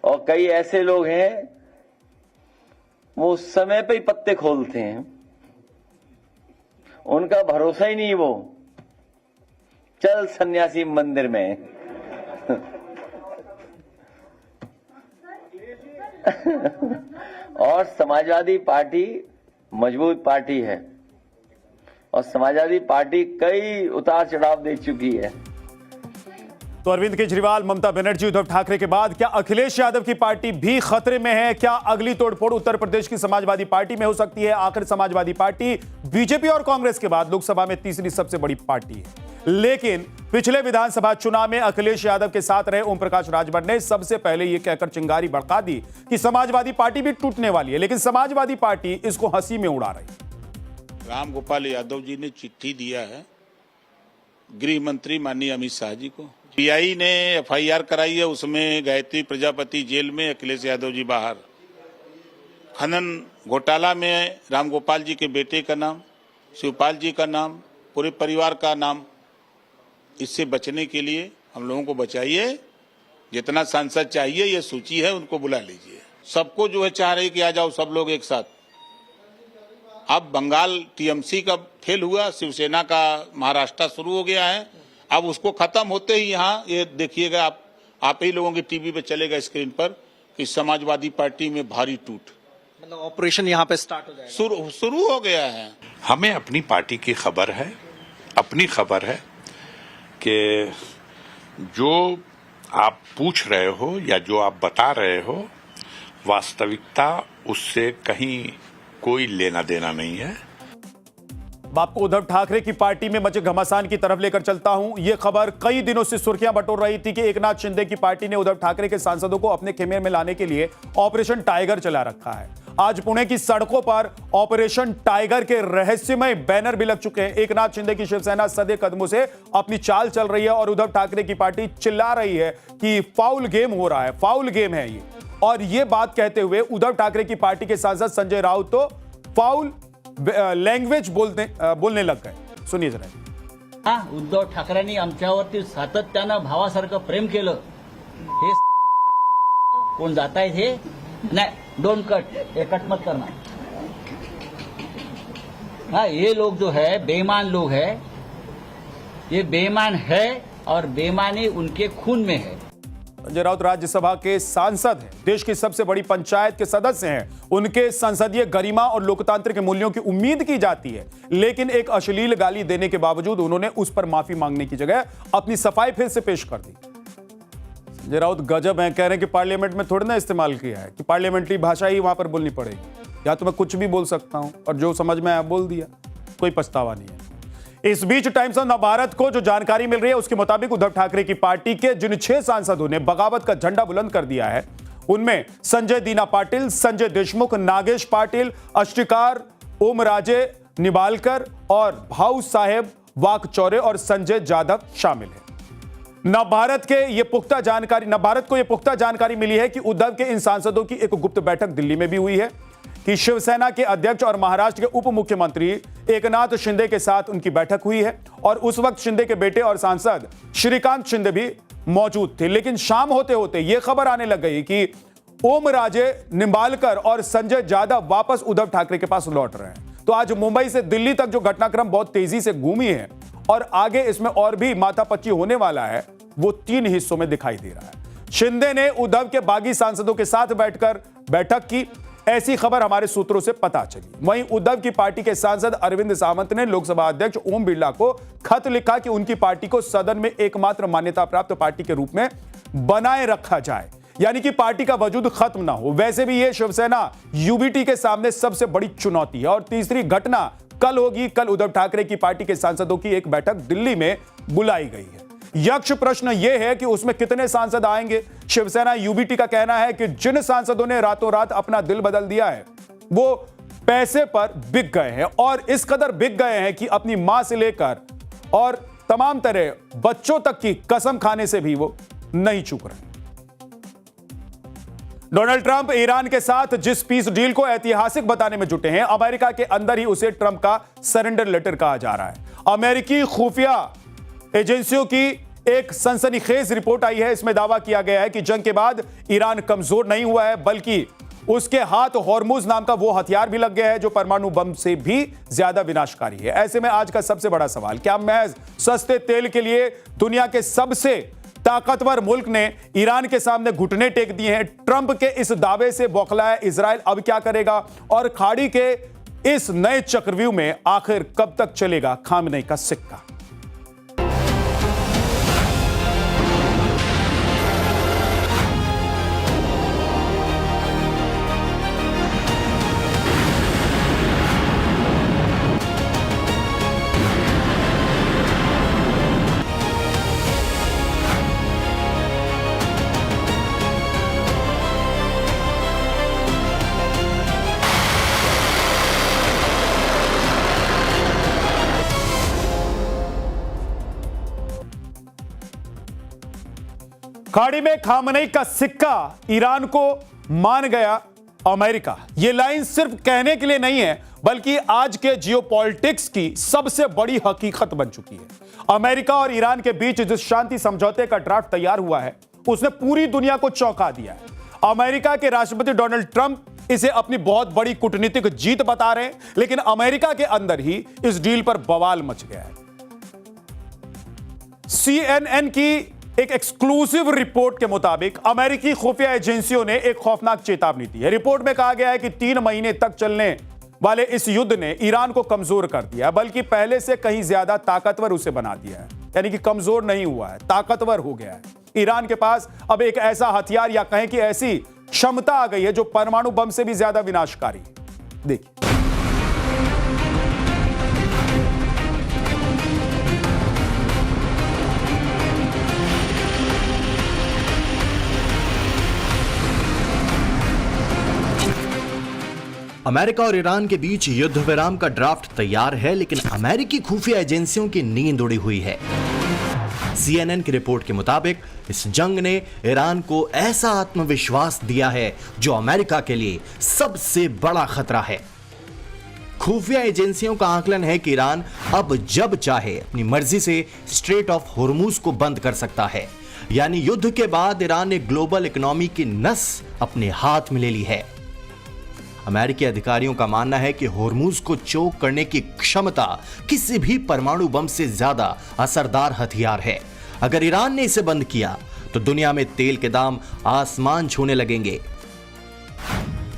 Speaker 11: और कई ऐसे लोग हैं वो समय पे ही पत्ते खोलते हैं, उनका भरोसा ही नहीं। वो चल सन्यासी मंदिर में और समाजवादी पार्टी मजबूत पार्टी है और समाजवादी पार्टी कई उतार चढ़ाव दे चुकी है।
Speaker 1: तो अरविंद केजरीवाल, ममता बनर्जी, उद्धव ठाकरे के बाद क्या अखिलेश यादव की पार्टी भी खतरे में है? क्या अगली तोड़फोड़ उत्तर प्रदेश की समाजवादी पार्टी में हो सकती है? आखिर समाजवादी पार्टी बीजेपी और कांग्रेस के बाद लोकसभा में तीसरी सबसे बड़ी पार्टी है, लेकिन पिछले विधानसभा चुनाव में अखिलेश यादव के साथ रहे ओम प्रकाश राजभर ने सबसे पहले यह कहकर चिंगारी भड़का दी कि समाजवादी पार्टी भी टूटने वाली है, लेकिन समाजवादी पार्टी इसको हंसी में उड़ा रही है।
Speaker 15: राम गोपाल यादव जी ने चिट्ठी दिया है गृह मंत्री माननीय अमित शाह जी को, पीआई ने एफआईआर कराई है, उसमें गायत्री प्रजापति जेल में, अखिलेश यादव जी बाहर। खनन घोटाला में रामगोपाल जी के बेटे का नाम, शिवपाल जी का नाम, पूरे परिवार का नाम। इससे बचने के लिए हम लोगों को बचाइए। जितना सांसद चाहिए, ये सूची है, उनको बुला लीजिए। सबको जो है चाह रहे कि आ जाओ सब लोग एक साथ। अब बंगाल टीएमसी का फेल हुआ, शिवसेना का महाराष्ट्र शुरू हो गया है। अब उसको खत्म होते ही यहाँ ये देखिएगा, आप ही लोगों की टीवी पे चलेगा स्क्रीन पर कि समाजवादी पार्टी में भारी टूट,
Speaker 2: मतलब ऑपरेशन यहाँ पे स्टार्ट हो जाएगा,
Speaker 15: शुरू हो गया है।
Speaker 16: हमें अपनी पार्टी की खबर है, अपनी खबर है कि जो आप पूछ रहे हो या जो आप बता रहे हो, वास्तविकता उससे कहीं कोई लेना देना नहीं है।
Speaker 1: आपको उद्धव ठाकरे की पार्टी में मचे घमासान की तरफ लेकर चलता हूं। यह खबर कई दिनों से सुर्खियां बटोर रही थी कि एकनाथ शिंदे की पार्टी ने उद्धव ठाकरे के सांसदों को अपने खेमे में लाने के लिए ऑपरेशन टाइगर चला रखा है। आज पुणे की सड़कों पर ऑपरेशन टाइगर के रहस्यमय बैनर भी लग चुके हैं। एकनाथ शिंदे की शिवसेना सदे कदमों से अपनी चाल चल रही है और उद्धव ठाकरे की पार्टी चिल्ला रही है कि फाउल गेम हो रहा है, फाउल गेम है ये। और ये बात कहते हुए उद्धव ठाकरे की पार्टी के सांसद संजय राउत तो फाउल लँग्वेज बोलने लग गए। सुनिए जरा।
Speaker 17: उद्धव ठाकरेंनी आमच्यावरती सातत्यानं भावासारखं प्रेम केलं, हे कोण जातायत हे नाही, डोंट कट, ये कट मत करना। हाँ, ये लोग जो है बेईमान लोग है, ये बेईमान है और बेईमानी उनके खून में है।
Speaker 1: संजय राउत राज्यसभा के सांसद हैं, देश की सबसे बड़ी पंचायत के सदस्य हैं। उनके संसदीय गरिमा और लोकतांत्रिक मूल्यों की उम्मीद की जाती है, लेकिन एक अश्लील गाली देने के बावजूद उन्होंने उस पर माफी मांगने की जगह अपनी सफाई फिर से पेश कर दी। संजय राउत गजब है, कह रहे हैं कि पार्लियामेंट में थोड़ी ना इस्तेमाल किया है कि पार्लियामेंट्री भाषा ही वहां पर बोलनी पड़ेगी, या तो मैं कुछ भी बोल सकता हूं और जो समझ में आया बोल दिया, कोई पछतावा नहीं है। इस बीच टाइम्स ऑफ नवभारत को जो जानकारी मिल रही है उसके मुताबिक उद्धव ठाकरे की पार्टी के जिन 6 सांसदों ने बगावत का झंडा बुलंद कर दिया है, उनमें संजय दीना पाटिल, संजय देशमुख, नागेश पाटिल, अष्टिकार ओमराजे निबालकर और भाऊ साहेब वाकचौरे और संजय जाधव शामिल हैं। नवभारत को यह पुख्ता जानकारी मिली है कि उद्धव के इन सांसदों की एक गुप्त बैठक दिल्ली में भी हुई है कि शिवसेना के अध्यक्ष और महाराष्ट्र के उप मुख्यमंत्री एकनाथ शिंदे के साथ उनकी बैठक हुई है और उस वक्त शिंदे के बेटे और सांसद श्रीकांत शिंदे भी मौजूद थे। लेकिन शाम होते होते यह खबर आने लग गई कि ओमराजे निंबालकर और संजय जाधव वापस उद्धव ठाकरे के पास लौट रहे हैं। तो आज मुंबई से दिल्ली तक जो घटनाक्रम बहुत तेजी से घूमी है और आगे इसमें और भी माथापच्ची होने वाला है, वो 3 हिस्सों में दिखाई दे रहा है। शिंदे ने उद्धव के बागी सांसदों के साथ बैठकर बैठक की, ऐसी खबर हमारे सूत्रों से पता चली। वहीं उद्धव की पार्टी के सांसद अरविंद सावंत ने लोकसभा अध्यक्ष ओम बिरला को खत लिखा कि उनकी पार्टी को सदन में एकमात्र मान्यता प्राप्त पार्टी के रूप में बनाए रखा जाए, यानी कि पार्टी का वजूद खत्म ना हो। वैसे भी यह शिवसेना यूबीटी के सामने सबसे बड़ी चुनौती है। और तीसरी घटना कल होगी। कल उद्धव ठाकरे की पार्टी के सांसदों की एक बैठक दिल्ली में बुलाई गई है। यक्ष प्रश्न यह है कि उसमें कितने सांसद आएंगे। शिवसेना यूबीटी का कहना है कि जिन सांसदों ने रातों रात अपना दिल बदल दिया है वो पैसे पर बिक गए हैं और इस कदर बिक गए हैं कि अपनी मां से लेकर और तमाम तरह बच्चों तक की कसम खाने से भी वो नहीं चूक रहे। डोनाल्ड ट्रंप ईरान के साथ जिस पीस डील को ऐतिहासिक बताने में जुटे हैं, अमेरिका के अंदर ही उसे ट्रंप का सरेंडर लेटर कहा जा रहा है। अमेरिकी खुफिया एजेंसियों की एक सनसनीखेज रिपोर्ट आई है। इसमें दावा किया गया है कि जंग के बाद ईरान कमजोर नहीं हुआ है, बल्कि उसके हाथ हॉर्मुज नाम का वो हथियार भी लग गया है जो परमाणु बम से भी ज्यादा विनाशकारी है। ऐसे में आज का सबसे बड़ा सवाल, क्या महज सस्ते तेल के लिए दुनिया के सबसे ताकतवर मुल्क ने ईरान के सामने घुटने टेक दिए हैं? ट्रंप के इस दावे से बौखलाया इजराइल अब क्या करेगा? और खाड़ी के इस नए चक्रव्यूह में आखिर कब तक चलेगा खामनेई का सिक्का? खाड़ी में खामनेई का सिक्का ईरान को मान गया अमेरिका। यह लाइन सिर्फ कहने के लिए नहीं है, बल्कि आज के जियोपॉलिटिक्स की सबसे बड़ी हकीकत बन चुकी है। अमेरिका और ईरान के बीच जिस शांति समझौते का ड्राफ्ट तैयार हुआ है, उसने पूरी दुनिया को चौंका दिया है। अमेरिका के राष्ट्रपति डोनाल्ड ट्रंप इसे अपनी बहुत बड़ी कूटनीतिक जीत बता रहे हैं, लेकिन अमेरिका के अंदर ही इस डील पर बवाल मच गया है। CNN की एक एक्सक्लूसिव रिपोर्ट के मुताबिक अमेरिकी खुफिया एजेंसियों ने एक खौफनाक चेतावनी दी है। रिपोर्ट में कहा गया है कि 3 महीने तक चलने वाले इस युद्ध ने ईरान को कमजोर कर दिया है, बल्कि पहले से कहीं ज्यादा ताकतवर उसे बना दिया है। यानी कि कमजोर नहीं हुआ है, ताकतवर हो गया है। ईरान के पास अब एक ऐसा हथियार या कहें कि ऐसी क्षमता आ गई है जो परमाणु बम से भी ज्यादा विनाशकारी है। देखिए,
Speaker 2: अमेरिका और ईरान के बीच युद्ध विराम का ड्राफ्ट तैयार है, लेकिन अमेरिकी खुफिया एजेंसियों की नींद उड़ी हुई है। CNN की रिपोर्ट के मुताबिक इस जंग ने ईरान को ऐसा आत्मविश्वास दिया है जो अमेरिका के लिए सबसे बड़ा खतरा है। खुफिया एजेंसियों का आकलन है कि ईरान अब जब चाहे अपनी मर्जी से स्ट्रेट ऑफ होर्मुज को बंद कर सकता है। यानी युद्ध के बाद ईरान ने ग्लोबल इकोनॉमी की नस अपने हाथ में ले ली है। अमेरिकी अधिकारियों का मानना है कि होर्मुज को चोक करने की क्षमता किसी भी परमाणु बम से ज्यादा असरदार हथियार है। अगर ईरान ने इसे बंद किया तो दुनिया में तेल के दाम आसमान छूने लगेंगे।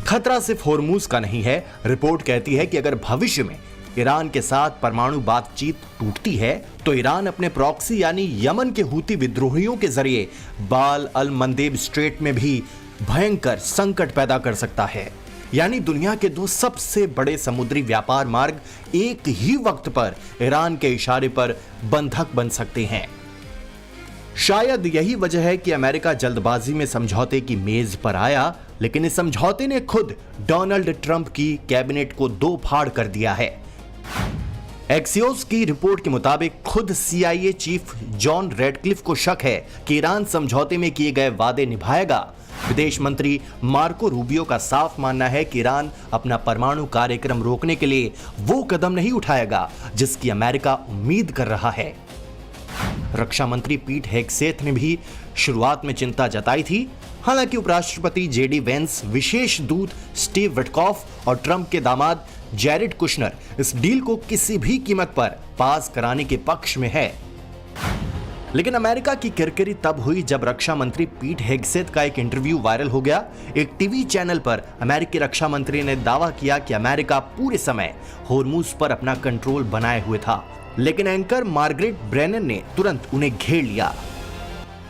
Speaker 2: खतरा सिर्फ होर्मुज का नहीं है। रिपोर्ट कहती है कि अगर भविष्य में ईरान के साथ परमाणु बातचीत टूटती है तो ईरान अपने प्रॉक्सी यानी यमन के हूती विद्रोहियों के जरिए बाल अल मंदेब स्ट्रेट में भी भयंकर संकट पैदा कर सकता है। यानी दुनिया के 2 सबसे बड़े समुद्री व्यापार मार्ग एक ही वक्त पर ईरान के इशारे पर बंधक बन सकते हैं। शायद यही वजह है कि अमेरिका जल्दबाजी में समझौते की मेज पर आया, लेकिन इस समझौते ने खुद डोनाल्ड ट्रंप की कैबिनेट को 2 फाड़ कर दिया है। एक्सियोस की रिपोर्ट के मुताबिक खुद CIA चीफ जॉन रेडक्लिफ को शक है कि ईरान समझौते में किए गए वादे निभाएगा। विदेश मंत्री मार्को रूबियो का साफ मानना है कि ईरान अपना परमाणु कार्यक्रम रोकने के लिए वो कदम नहीं उठाएगा जिसकी अमेरिका उम्मीद कर रहा है। रक्षा मंत्री पीट हेगसेथ ने भी शुरुआत में चिंता जताई थी। हालांकि उपराष्ट्रपति JD वेंस, विशेष दूत स्टीव विटकॉफ और ट्रंप के दामाद जैरेड कुशनर इस डील को किसी भी कीमत पर पास कराने के पक्ष में है। लेकिन अमेरिका की किरकिरी तब हुई जब रक्षा मंत्री पीट हेगसेथ का एक इंटरव्यू वायरल हो गया। एक टीवी चैनल पर अमेरिकी रक्षा मंत्री ने दावा किया कि अमेरिका पूरे समय होर्मुज पर अपना कंट्रोल बनाए हुए था, लेकिन एंकर मार्गरेट ब्रेनन ने तुरंत उन्हें घेर लिया।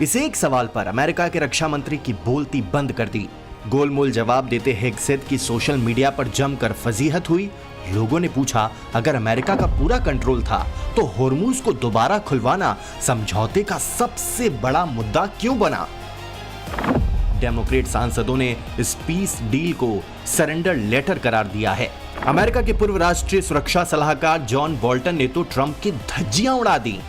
Speaker 2: इस एक सवाल पर अमेरिका के रक्षा मंत्री की बोलती बंद कर दी। गोलमोल जवाब देते हेगसेथ की सोशल मीडिया पर जमकर फजीहत हुई। लोगों ने पूछा, अगर अमेरिका का पूरा कंट्रोल था तो होर्मुज को दोबारा खुलवाना समझौते का सबसे बड़ा मुद्दा क्यों बना? डेमोक्रेट सांसदों ने इस पीस डील को सरेंडर लेटर करार दिया है। अमेरिका के पूर्व राष्ट्रीय सुरक्षा सलाहकार जॉन बोल्टन ने तो ट्रंप की धज्जियां उड़ा दी।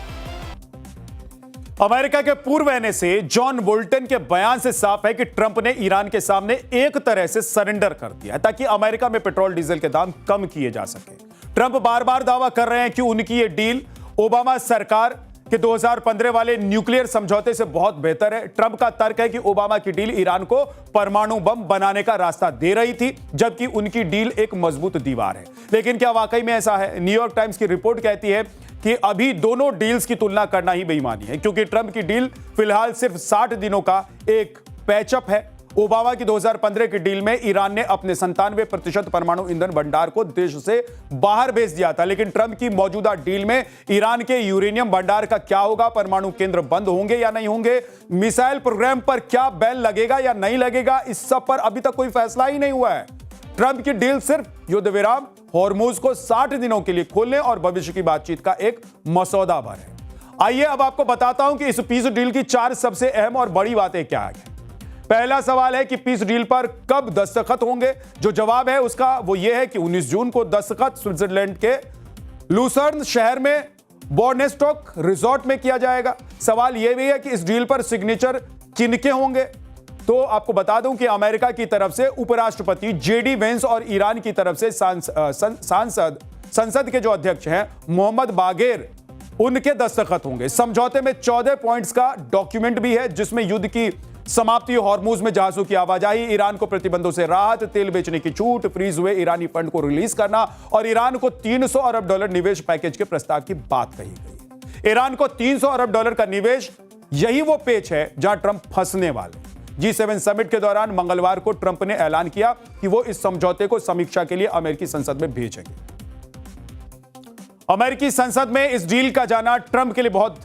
Speaker 1: अमेरिका के पूर्व NSA जॉन बोल्टन के बयान से साफ है कि ट्रंप ने ईरान के सामने एक तरह से सरेंडर कर दिया ताकि अमेरिका में पेट्रोल डीजल के दाम कम किए जा सके। ट्रंप बार बार दावा कर रहे हैं कि उनकी ये डील ओबामा सरकार के 2015 वाले न्यूक्लियर समझौते से बहुत बेहतर है। ट्रंप का तर्क है कि ओबामा की डील ईरान को परमाणु बम बनाने का रास्ता दे रही थी, जबकि उनकी डील एक मजबूत दीवार है। लेकिन क्या वाकई में ऐसा है? न्यूयॉर्क टाइम्स की रिपोर्ट कहती है कि अभी दोनों डील्स की तुलना करना ही बेईमानी है, क्योंकि ट्रंप की डील फिलहाल सिर्फ 60 दिनों का एक पैचअप है। ओबामा की 2015 की डील में ईरान ने अपने 97% परमाणु ईंधन भंडार को देश से बाहर भेज दिया था, लेकिन ट्रंप की मौजूदा डील में ईरान के यूरेनियम भंडार का क्या होगा? परमाणु केंद्र बंद होंगे या नहीं होंगे? मिसाइल प्रोग्राम पर क्या बैन लगेगा या नहीं लगेगा? इस सब पर अभी तक कोई फैसला ही नहीं हुआ है। ट्रंप की डील सिर्फ युद्ध विराम, होर्मुज को 60 दिनों के लिए खोलने और भविष्य की बातचीत का एक मसौदा भर है। आइए अब आपको बताता हूं कि इस पीस डील की 4 सबसे अहम और बड़ी बातें क्या है। पहला सवाल है कि पीस डील पर कब दस्तखत होंगे? जो जवाब है उसका वो ये है कि 19 जून को दस्तखत स्विट्जरलैंड के लूसर्न शहर में बोर्नेस्टॉक रिजॉर्ट में किया जाएगा। सवाल यह भी है कि इस डील पर सिग्नेचर किनके होंगे? तो आपको बता दूं कि अमेरिका की तरफ से उपराष्ट्रपति जेडी वेंस और ईरान की तरफ से संसद के जो अध्यक्ष हैं मोहम्मद बागेर, उनके दस्तखत होंगे। समझौते में 14 पॉइंट्स का डॉक्यूमेंट भी है, जिसमें युद्ध की समाप्ति, हॉर्मुज में जहाजों की आवाजाही, ईरान को प्रतिबंधों से राहत, तेल बेचने की छूट, फ्रीज हुए ईरानी फंड को रिलीज करना और ईरान को $300 अरब निवेश पैकेज के प्रस्ताव की बात कही गई। ईरान को $300 अरब का निवेश, यही वो पेच है जहां ट्रंप फंसने वाले। G7 समिट के दौरान मंगलवार को ट्रंप ने ऐलान किया कि वो इस समझौते को समीक्षा के लिए अमेरिकी संसद में भेजेंगे। अमेरिकी संसद में इस डील का जाना ट्रंप के लिए बहुत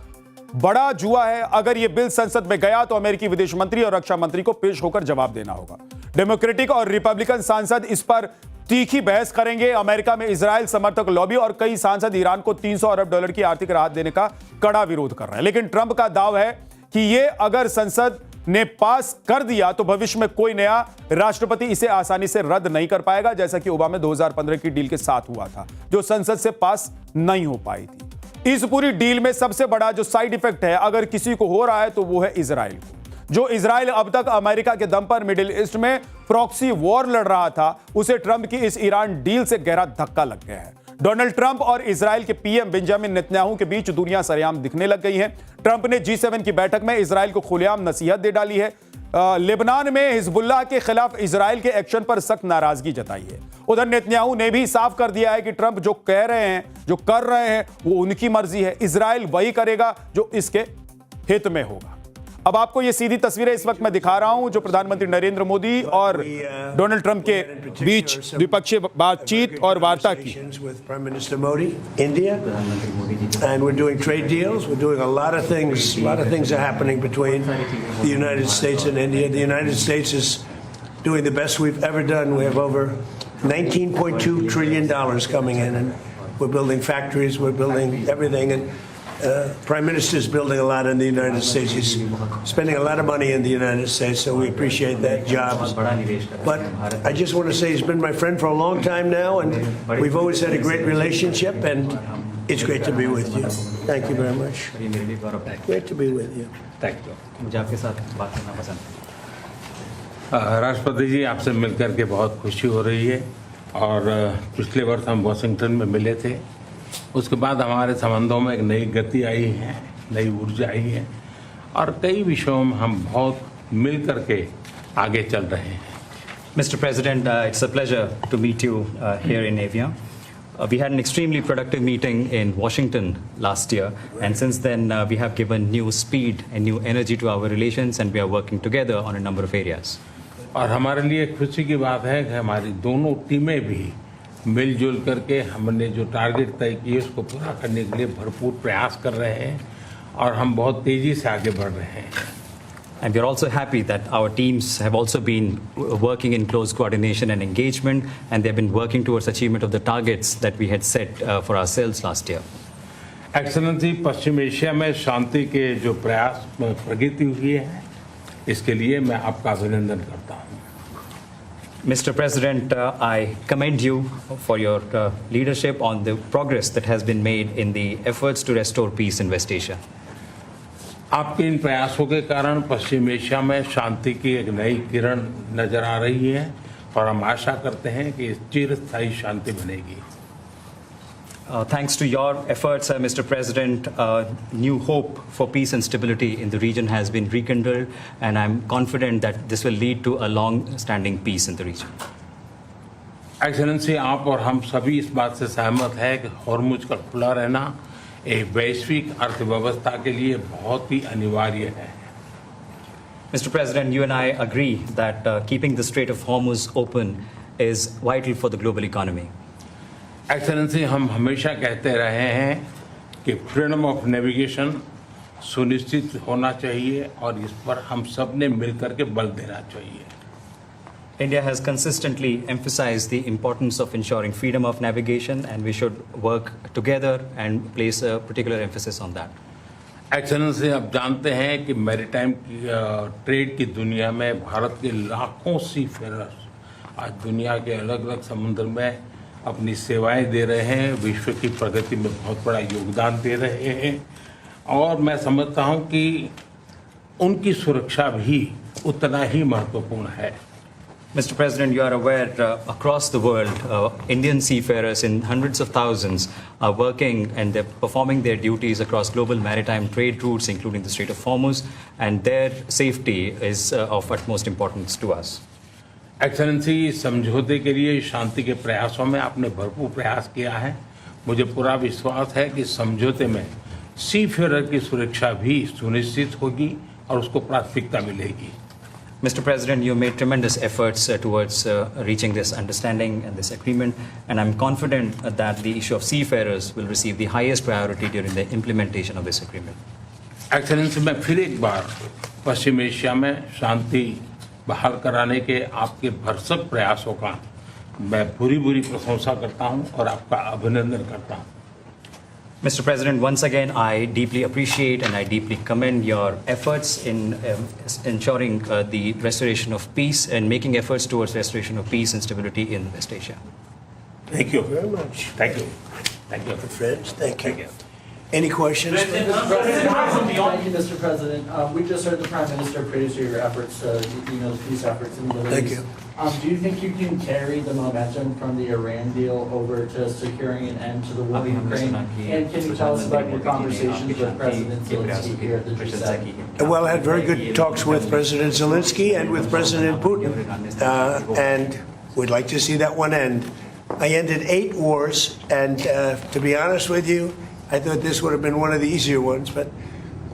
Speaker 1: बड़ा जुआ है। अगर यह बिल संसद में गया तो अमेरिकी विदेश मंत्री और रक्षा मंत्री को पेश होकर जवाब देना होगा। डेमोक्रेटिक और रिपब्लिकन सांसद इस पर तीखी बहस करेंगे। अमेरिका में इजराइल समर्थक लॉबी और कई सांसद ईरान को $300 अरब की आर्थिक राहत देने का कड़ा विरोध कर रहे हैं। लेकिन ट्रंप का दाव है कि यह अगर संसद ने पास कर दिया तो भविष्य में कोई नया राष्ट्रपति इसे आसानी से रद्द नहीं कर पाएगा, जैसा कि ओबामा 2015 की डील के साथ हुआ था, जो संसद से पास नहीं हो पाई थी। इस पूरी डील में सबसे बड़ा जो साइड इफेक्ट है, अगर किसी को हो रहा है तो वो है इजराइल को। जो इजराइल अब तक अमेरिका के दम पर मिडिल ईस्ट में प्रॉक्सी वॉर लड़ रहा था, उसे ट्रंप की इस ईरान डील से गहरा धक्का लग गया है। डोनाल्ड ट्रंप और इजराइल के पीएम बेंजामिन नेतन्याहू के बीच दूरियां सरेआम दिखने लग गई हैं। ट्रंप ने G7 की बैठक में इजराइल को खुलेआम नसीहत दे डाली है। लेबनान में हिजबुल्लाह के खिलाफ इजराइल के एक्शन पर सख्त नाराजगी जताई है। उधर नेतन्याहू ने भी साफ कर दिया है कि ट्रंप जो कह रहे हैं, जो कर रहे हैं, वो उनकी मर्जी है। इजराइल वही करेगा जो इसके हित में होगा। अब आपको ये सीधी तस्वीरें इस वक्त मैं दिखा रहा हूं, जो प्रधानमंत्री नरेंद्र मोदी और डोनाल्ड ट्रंप के बीच द्विपक्षीय बातचीत और वार्ता की।
Speaker 18: Prime Minister Modi, India, and we're doing trade deals. We're doing a lot of things. A lot of things are happening between the United States and India. The United States is doing the best we've ever done. We have over $19.2 trillion coming in, and we're building factories. We're building everything, and Prime Minister is building a lot in the United States. He's spending a lot of money in the United States, so we appreciate that job. But I just want to say he's been my friend for a long time now, and we've always had a great relationship, and it's great to be with you. Thank you very much. Great to be with you.
Speaker 19: Thank you. मुझे आपके साथ बात करना पसंद है। राष्ट्रपति जी, आपसे मिलकर के बहुत खुशी हो रही है और पिछले वर्ष हम वाशिंगटन में मिले थे। उसके बाद हमारे संबंधों में एक नई गति आई है, नई ऊर्जा आई है और कई विषयों में हम बहुत मिल करके आगे चल रहे हैं।
Speaker 20: Mr. President, it's a pleasure to meet you here in Avia. We had an extremely productive meeting in Washington last year, and since then we have given new speed and new energy to our relations, and we are working together on a number of areas.
Speaker 19: और हमारे लिए खुशी की बात है कि हमारी दोनों टीमें भी मिलजुल करके हमने जो टारगेट तय किए उसको पूरा करने के लिए भरपूर प्रयास कर रहे हैं और हम बहुत तेजी से आगे बढ़ रहे हैं।
Speaker 20: And we are also happy that our teams have also been working in close coordination and engagement, and they have been working towards achievement of the targets that we had set for ourselves last year.
Speaker 19: Excellency, Paschim Asia में शांति के जो प्रयास प्रगति हुई है, इसके लिए मैं आपका अभिनंदन करता हूँ।
Speaker 20: Mr. President, I commend you for your leadership on the progress that has been made in the efforts to restore peace in West Asia.
Speaker 19: आपके इन प्रयासों के कारण पश्चिम एशिया में शांति की एक नई किरण नजर आ रही है और हम आशा करते हैं कि चिरस्थायी शांति बनेगी।
Speaker 20: Thanks to your efforts, Mr. President, new hope for peace and stability in the region has been rekindled, and I'm confident that this will lead to a long-standing peace in the region.
Speaker 19: Excellency, आप और हम सभी इस बात से सहमत हैं कि हॉर्मुज का खुला रहना एक वैश्विक अर्थव्यवस्था के लिए बहुत ही अनिवार्य है।
Speaker 20: Mr. President, you and I agree that keeping the Strait of Hormuz open is vital for the global economy.
Speaker 19: Excellency, हम हमेशा कहते रहे हैं कि फ्रीडम ऑफ नेविगेशन सुनिश्चित होना चाहिए और इस पर हम सब ने मिलकर के बल देना चाहिए।
Speaker 20: India has consistently emphasized the importance of ensuring freedom of navigation, and we should work together and place a particular emphasis on that.
Speaker 19: Excellency, आप जानते हैं कि मैरीटाइम ट्रेड की दुनिया में भारत के लाखों सीफेरर्स आज दुनिया के अलग अलग समुद्र में अपनी सेवाएं दे रहे हैं, विश्व की प्रगति में बहुत बड़ा योगदान दे रहे हैं और मैं समझता हूं कि उनकी सुरक्षा भी उतना ही महत्वपूर्ण है।
Speaker 20: Mr. President, you are aware across the world, Indian seafarers in hundreds of thousands are working and they're performing their duties across global maritime trade routes, including the Strait of Hormuz, and their safety is of utmost importance to us.
Speaker 19: Excellency, समझौते के लिए शांति के प्रयासों में आपने भरपूर प्रयास किया है। मुझे पूरा विश्वास है कि समझौते में सीफेयर की सुरक्षा भी सुनिश्चित होगी और उसको प्राथमिकता मिलेगी।
Speaker 20: Mr. President, you made tremendous efforts towards reaching this understanding and this agreement, and I'm confident that the issue of seafarers will receive the highest priority during the implementation of this agreement.
Speaker 19: Excellency, मैं फिर एक बार पश्चिम Asia में शांति बहाल कराने के आपके भरसक प्रयासों का मैं पूरी प्रशंसा करता हूं और आपका अभिनंदन करता हूं।
Speaker 20: Mr. President, once again, I deeply appreciate and I deeply commend your efforts in ensuring the restoration of peace and making efforts towards restoration of peace and stability in West Asia.
Speaker 18: Thank you very much.
Speaker 19: Thank you. Thank you.
Speaker 18: Friends, thank you. Any questions?
Speaker 5: Thank you, Mr. President. We just heard the Prime Minister praise your efforts, the peace efforts in the Middle
Speaker 18: Thank
Speaker 5: East.
Speaker 18: you.
Speaker 5: Do you think you can carry the momentum from the Iran deal over to securing an end to the war in Ukraine? And can you tell us about your conversations with President Zelensky here at the G7?
Speaker 18: Well, I had very good talks with President Zelensky and with President Putin, and we'd like to see that one end. I ended 8 wars, and to be honest with you, I thought this would have been one of the easier ones, but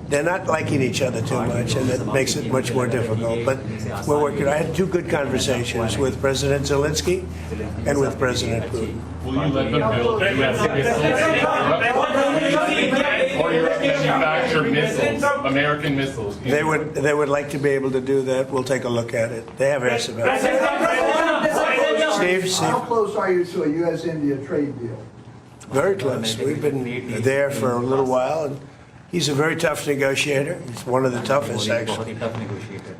Speaker 18: they're not liking each other too much, and that makes it much more difficult. But we're working. I had 2 good conversations with President Zelensky and with President Putin.
Speaker 21: Will you let them build U.S. missiles or manufacture missiles, American missiles?
Speaker 18: They would like to be able to do that. We'll take a look at it. They have asked about it. Steve,
Speaker 22: how close are you to a U.S.-India trade deal?
Speaker 18: Very close. We've been there for a little while, and he's a very tough negotiator. He's one of the toughest, actually.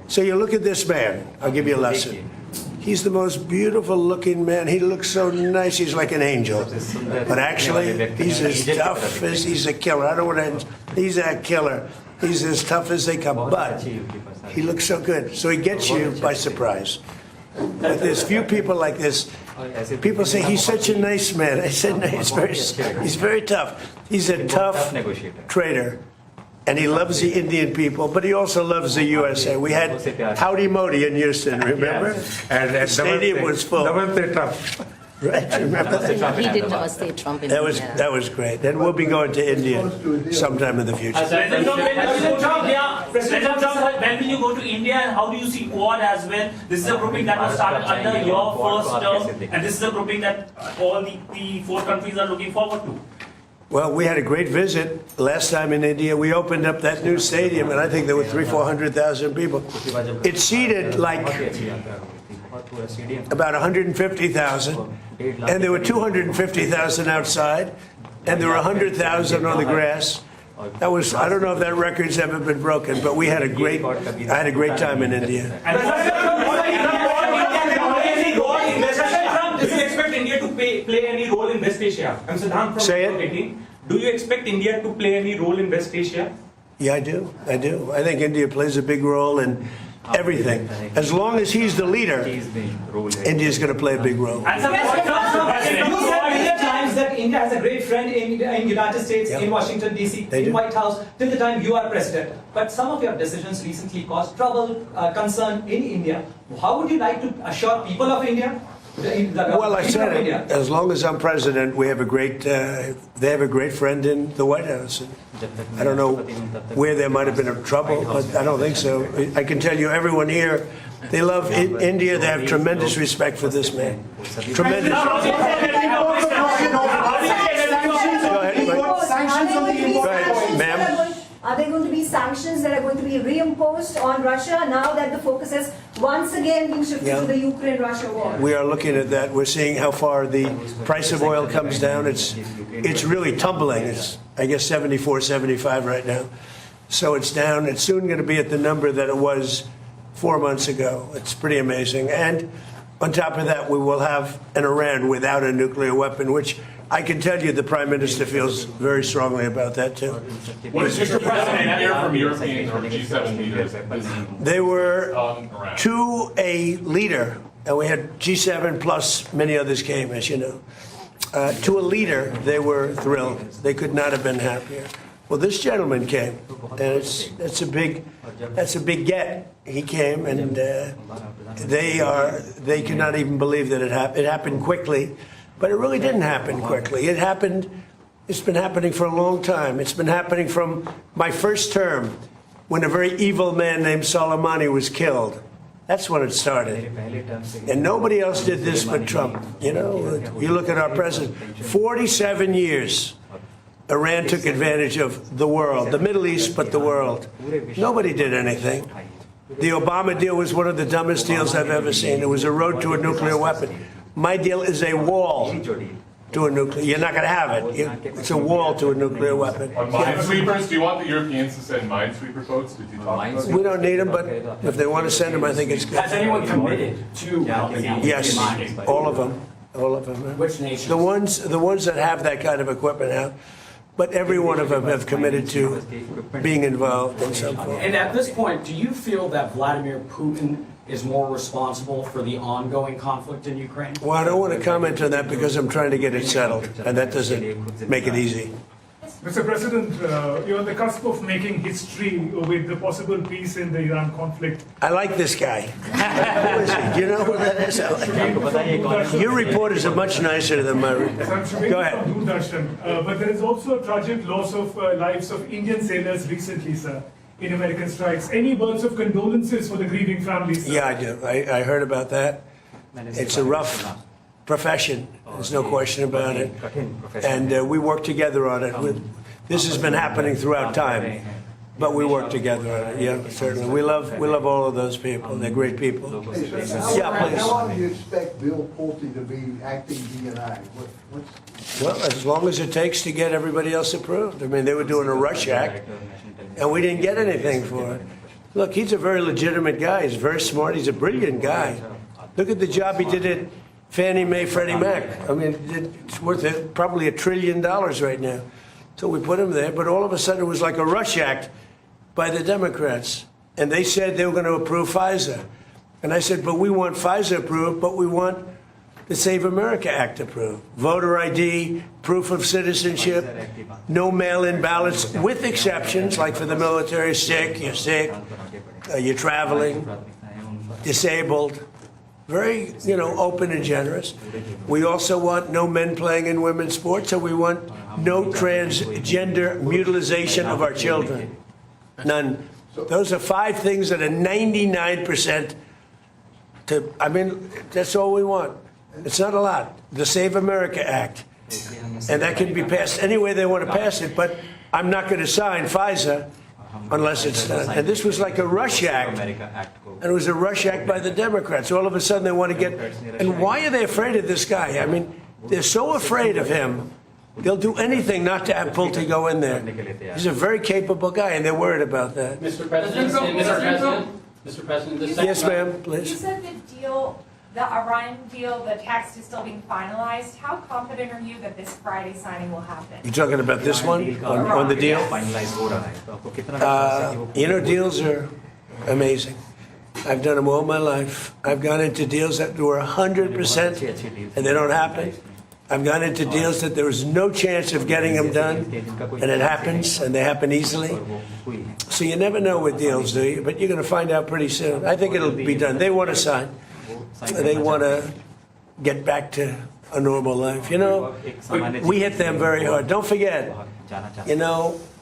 Speaker 18: So you look at this man. I'll give you a lesson. He's the most beautiful-looking man. He looks so nice. He's like an angel. But actually, he's as tough as he's a killer. I don't want to. He's a killer. He's as tough as they come. But he looks so good. So he gets you by surprise. But there's few people like this. People say he's such a nice man. I said no, he's very tough. He's a tough trader, and he loves the Indian people, but he also loves the USA. We had Howdy Modi in Houston, remember? And the stadium was full. Right, remember that?
Speaker 23: He did Namaste Trump in India.
Speaker 18: That was great. And we'll be going to India sometime in the future.
Speaker 24: President Trump, when will you go to India, and how do you see Quad as well? This is a grouping that was started under your first term, and this is a grouping that all the 4 countries are looking forward to.
Speaker 18: Well, we had a great visit last time in India. We opened up that new stadium, and I think there were 300,000-400,000 people. It seated like about 150,000, and there were 250,000 outside, and there were 100,000 on the grass. That was, I don't know if that record's ever been broken, but I had a great time in India.
Speaker 24: Do you expect India to play any role in West Asia? I'm Siddhant from
Speaker 18: Say it.
Speaker 24: Do you expect India to play any role in West Asia?
Speaker 18: Yeah, I do. I think India plays a big role in everything. As long as he's the leader, India's going to play a big role.
Speaker 24: And you said many times that India has a great friend in United States, in Washington, D.C., in White House, till the time you are president. But some of your decisions recently caused trouble, concern in India. How would you like to assure people of India?
Speaker 18: Well, I said it. As long as I'm president, we have a great. They have a great friend in the White House. I don't know where there might have been a trouble, but I don't think so. I can tell you, everyone here, they love India. They have tremendous respect for this man. Tremendous. Go ahead, ma'am.
Speaker 25: Are there going to be sanctions that are going to be reimposed on Russia now that the focus has once again been shifted to the Ukraine-Russia war?
Speaker 18: We are looking at that. We're seeing how far the price of oil comes down. It's really tumbling. It's, I guess, 74, 75 right now. So it's down. It's soon going to be at the number that it was 4 months ago. It's pretty amazing. And On top of that, we will have an Iran without a nuclear weapon, which I can tell you the Prime Minister feels very strongly about that, too.
Speaker 21: What is Mr. President hear from Europeans or G7 leaders?
Speaker 18: They were to a leader, and we had G7 plus many others came, as you know. To a leader, they were thrilled. They could not have been happier. Well, this gentleman came, and that's a big get. He came, and they could not even believe that it happened. It happened quickly, but it really didn't happen quickly. It's been happening for a long time. It's been happening from my first term, when a very evil man named Soleimani was killed. That's when it started. And nobody else did this but Trump. You know, you look at our president, 47 years. Iran took advantage of the world, the Middle East, but the world. Nobody did anything. The Obama deal was one of the dumbest deals I've ever seen. It was a road to a nuclear weapon. My deal is a wall to a nuclear. You're not going to have it. It's a wall to a nuclear weapon.
Speaker 21: On minesweepers, do you want the Europeans to send minesweeper votes? Did you talk about
Speaker 18: We don't need them, but if they want to send them, I think it's good.
Speaker 24: Has anyone committed to helping out?
Speaker 18: Yes, all of them. All of them.
Speaker 24: Which nations?
Speaker 18: The ones that have that kind of equipment have. But every one of them have committed to being involved in some form.
Speaker 24: And at this point, do you feel that Vladimir Putin is more responsible for the ongoing conflict in Ukraine?
Speaker 18: Well, I don't want to comment on that because I'm trying to get it settled, and that doesn't make it easy.
Speaker 3: Mr. President, you're on the cusp of making history with the possible peace in the Iran conflict.
Speaker 18: I like this guy. Who is he? Do you know who that is? Your reporters are much nicer than my reporters. Go ahead.
Speaker 3: But there is also a tragic loss of lives of Indian sailors recently, sir, in American strikes. Any words of condolences for the grieving families, sir?
Speaker 18: Yeah, I do. I heard about that. It's a rough profession. There's no question about it. And we work together on it. This has been happening throughout time, but we work together on it. Yeah, certainly. We love all of those people. They're great people. Yeah, please.
Speaker 22: How long do you expect Bill Pulte to be acting DNI?
Speaker 18: Well, as long as it takes to get everybody else approved. I mean, they were doing a rush act, and we didn't get anything for it. Look, he's a very legitimate guy. He's very smart. He's a brilliant guy. Look at the job he did at Fannie Mae, Freddie Mac. I mean, it's worth probably $1 trillion right now. So we put him there, but all of a sudden it was like a rush act by the Democrats. And they said they were going to approve FISA. And I said, but we want FISA approved, but we want the Save America Act approved. Voter ID, proof of citizenship, no mail-in ballots, with exceptions, like for the military, you're sick, you're traveling, disabled. Very, open and generous. We also want no men playing in women's sports, so we want no transgender mutilization of our children. None. Those are 5 things that are 99% that's all we want. It's not a lot. The Save America Act. And that can be passed any way they want to pass it, but I'm not going to sign FISA unless it's done. And this was like a rush act. And it was a rush act by the Democrats. All of a sudden they want to get... And why are they afraid of this guy? I mean, they're so afraid of him, they'll do anything not to have Pulte go in there. He's a very capable guy, and they're worried about that.
Speaker 4: Mr. President, Mr. President,
Speaker 18: yes, ma'am, please.
Speaker 7: You said the Iran deal, the text is still being finalized. How confident are you that this Friday signing will happen?
Speaker 18: You're talking about this one, on the deal? Deals are amazing. I've done them all my life. I've gone into deals that were 100% and they don't happen. I've gone into deals that there was no chance of getting them done, and it happens, and they happen easily. So you never know with deals, do you? But you're going to find out pretty soon. I think it'll be done. They want to sign. They want to get back to a normal life. We hit them very hard. Don't forget,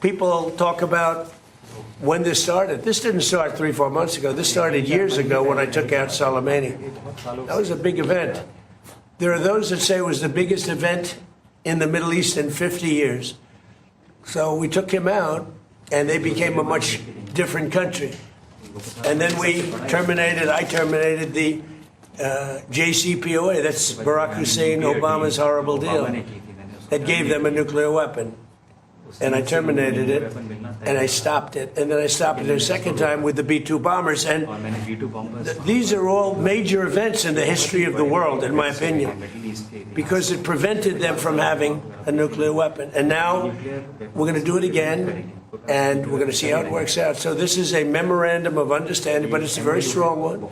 Speaker 18: people talk about when this started. This didn't start 3-4 months ago. This started years ago when I took out Soleimani. That was a big event. There are those that say it was the biggest event in the Middle East in 50 years. So we took him out, and they became a much different country. And then I terminated the JCPOA. That's Barack Hussein Obama's horrible deal that gave them a nuclear weapon. and I terminated it, and I stopped it, and then I stopped it a second time with the B-2 bombers, and these are all major events in the history of the world, in my opinion, because it prevented them from having a nuclear weapon. And now we're going to do it again, and we're going to see how it works out. So this is a memorandum of understanding, but it's a very strong one.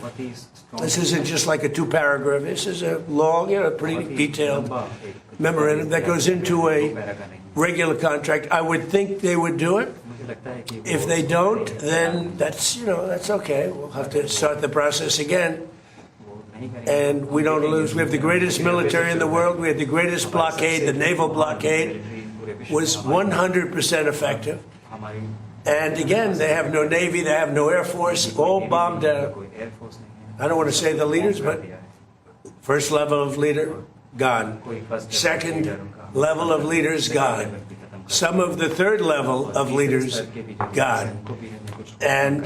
Speaker 18: This isn't just like a 2-paragraph. This is a long, pretty detailed memorandum that goes into a regular contract. I would think they would do it. If they don't, then that's okay. We'll have to start the process again. And we don't lose. We have the greatest military in the world. We had the greatest blockade. The naval blockade was 100% effective. And again, they have no Navy, they have no Air Force, all bombed out. I don't want to say the leaders, but first level of leader, gone. Second level of leaders, gone. Some of the third level of leaders, gone. And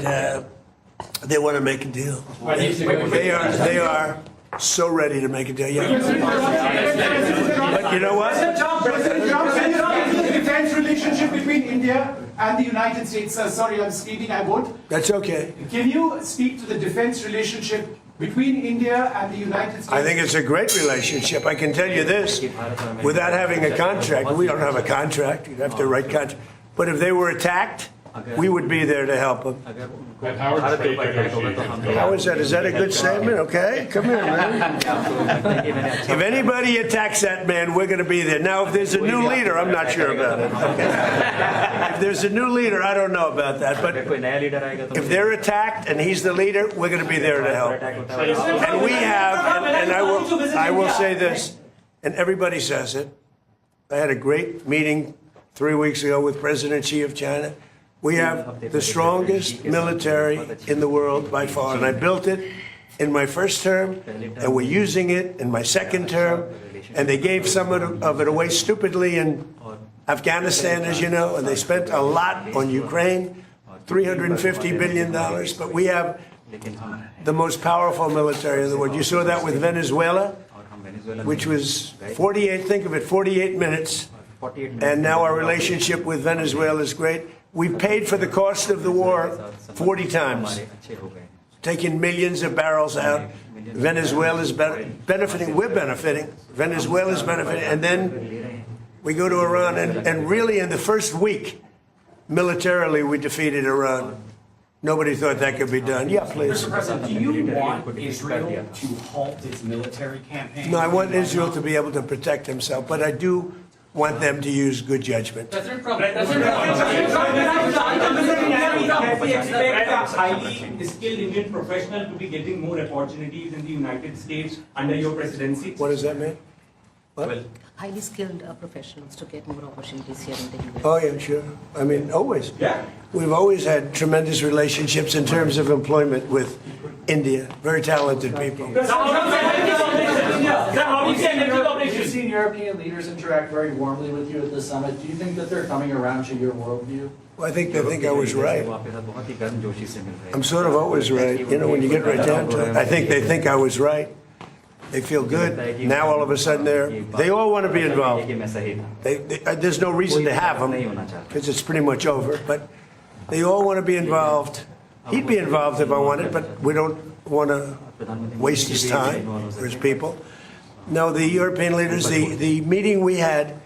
Speaker 18: they want to make a deal. They are so ready to make a deal. Yeah. But you know what?
Speaker 6: President Trump, the defense relationship between India and the United States. Sorry, I'm speaking. I won't.
Speaker 18: That's okay.
Speaker 6: Can you speak to the defense relationship between India and the United States?
Speaker 18: I think it's a great relationship. I can tell you this, without having a contract, we don't have a contract. You'd have to write contract. But if they were attacked, we would be there to help them. How is that? Is that a good statement? Okay, come here, man. If anybody attacks that man, we're going to be there. Now, if there's a new leader, I'm not sure about it. Okay. If there's a new leader, I don't know about that. But if they're attacked and he's the leader, we're going to be there to help. And we have, and I will say this, and everybody says it. I had a great meeting 3 weeks ago with President Xi of China. We have the strongest military in the world by far, and I built it in my first term, and we're using it in my second term, and they gave some of it away stupidly in Afghanistan, as you know, and they spent a lot on Ukraine, $350 billion, but we have the most powerful military in the world. You saw that with Venezuela, which was 48 minutes, and now our relationship with Venezuela is great. We've paid for the cost of the war 40 times, taking millions of barrels out. Venezuela is benefiting. We're benefiting. Venezuela is benefiting. And then we go to Iran, and really in the first week, militarily, we defeated Iran. Nobody thought that could be done. Yeah, please.
Speaker 8: Mr. President, do you want Israel to halt its military campaign?
Speaker 18: No, I want Israel to be able to protect himself, but I do want them to use good judgment.
Speaker 8: President Trump, can we expect a highly skilled Indian professional to be getting more opportunities in the United States under your presidency?
Speaker 18: What does that mean? What?
Speaker 23: Well, highly skilled professionals to get more opportunities here in the US.
Speaker 18: Oh, yeah, sure. I mean, always.
Speaker 8: Yeah.
Speaker 18: We've always had tremendous relationships in terms of employment with India. Very talented people.
Speaker 8: You've seen European leaders interact very warmly with you at the summit. Do you think that they're coming around to your worldview?
Speaker 18: Well, I think they think I was right. I'm sort of always right. You know, when you get right down to it, I think they think I was right. They feel good. Now all of a sudden they all want to be involved. There's no reason to have them because it's pretty much over. But they all want to be involved. He'd be involved if I wanted, but we don't want to waste his time or his people. No, the European leaders, the meeting we had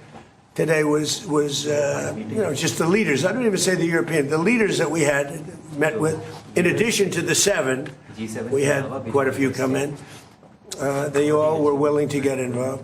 Speaker 18: today was just the leaders. I don't even say the European, the leaders that we had met with. In addition to the 7, we had quite a few come in. They all were willing to get involved.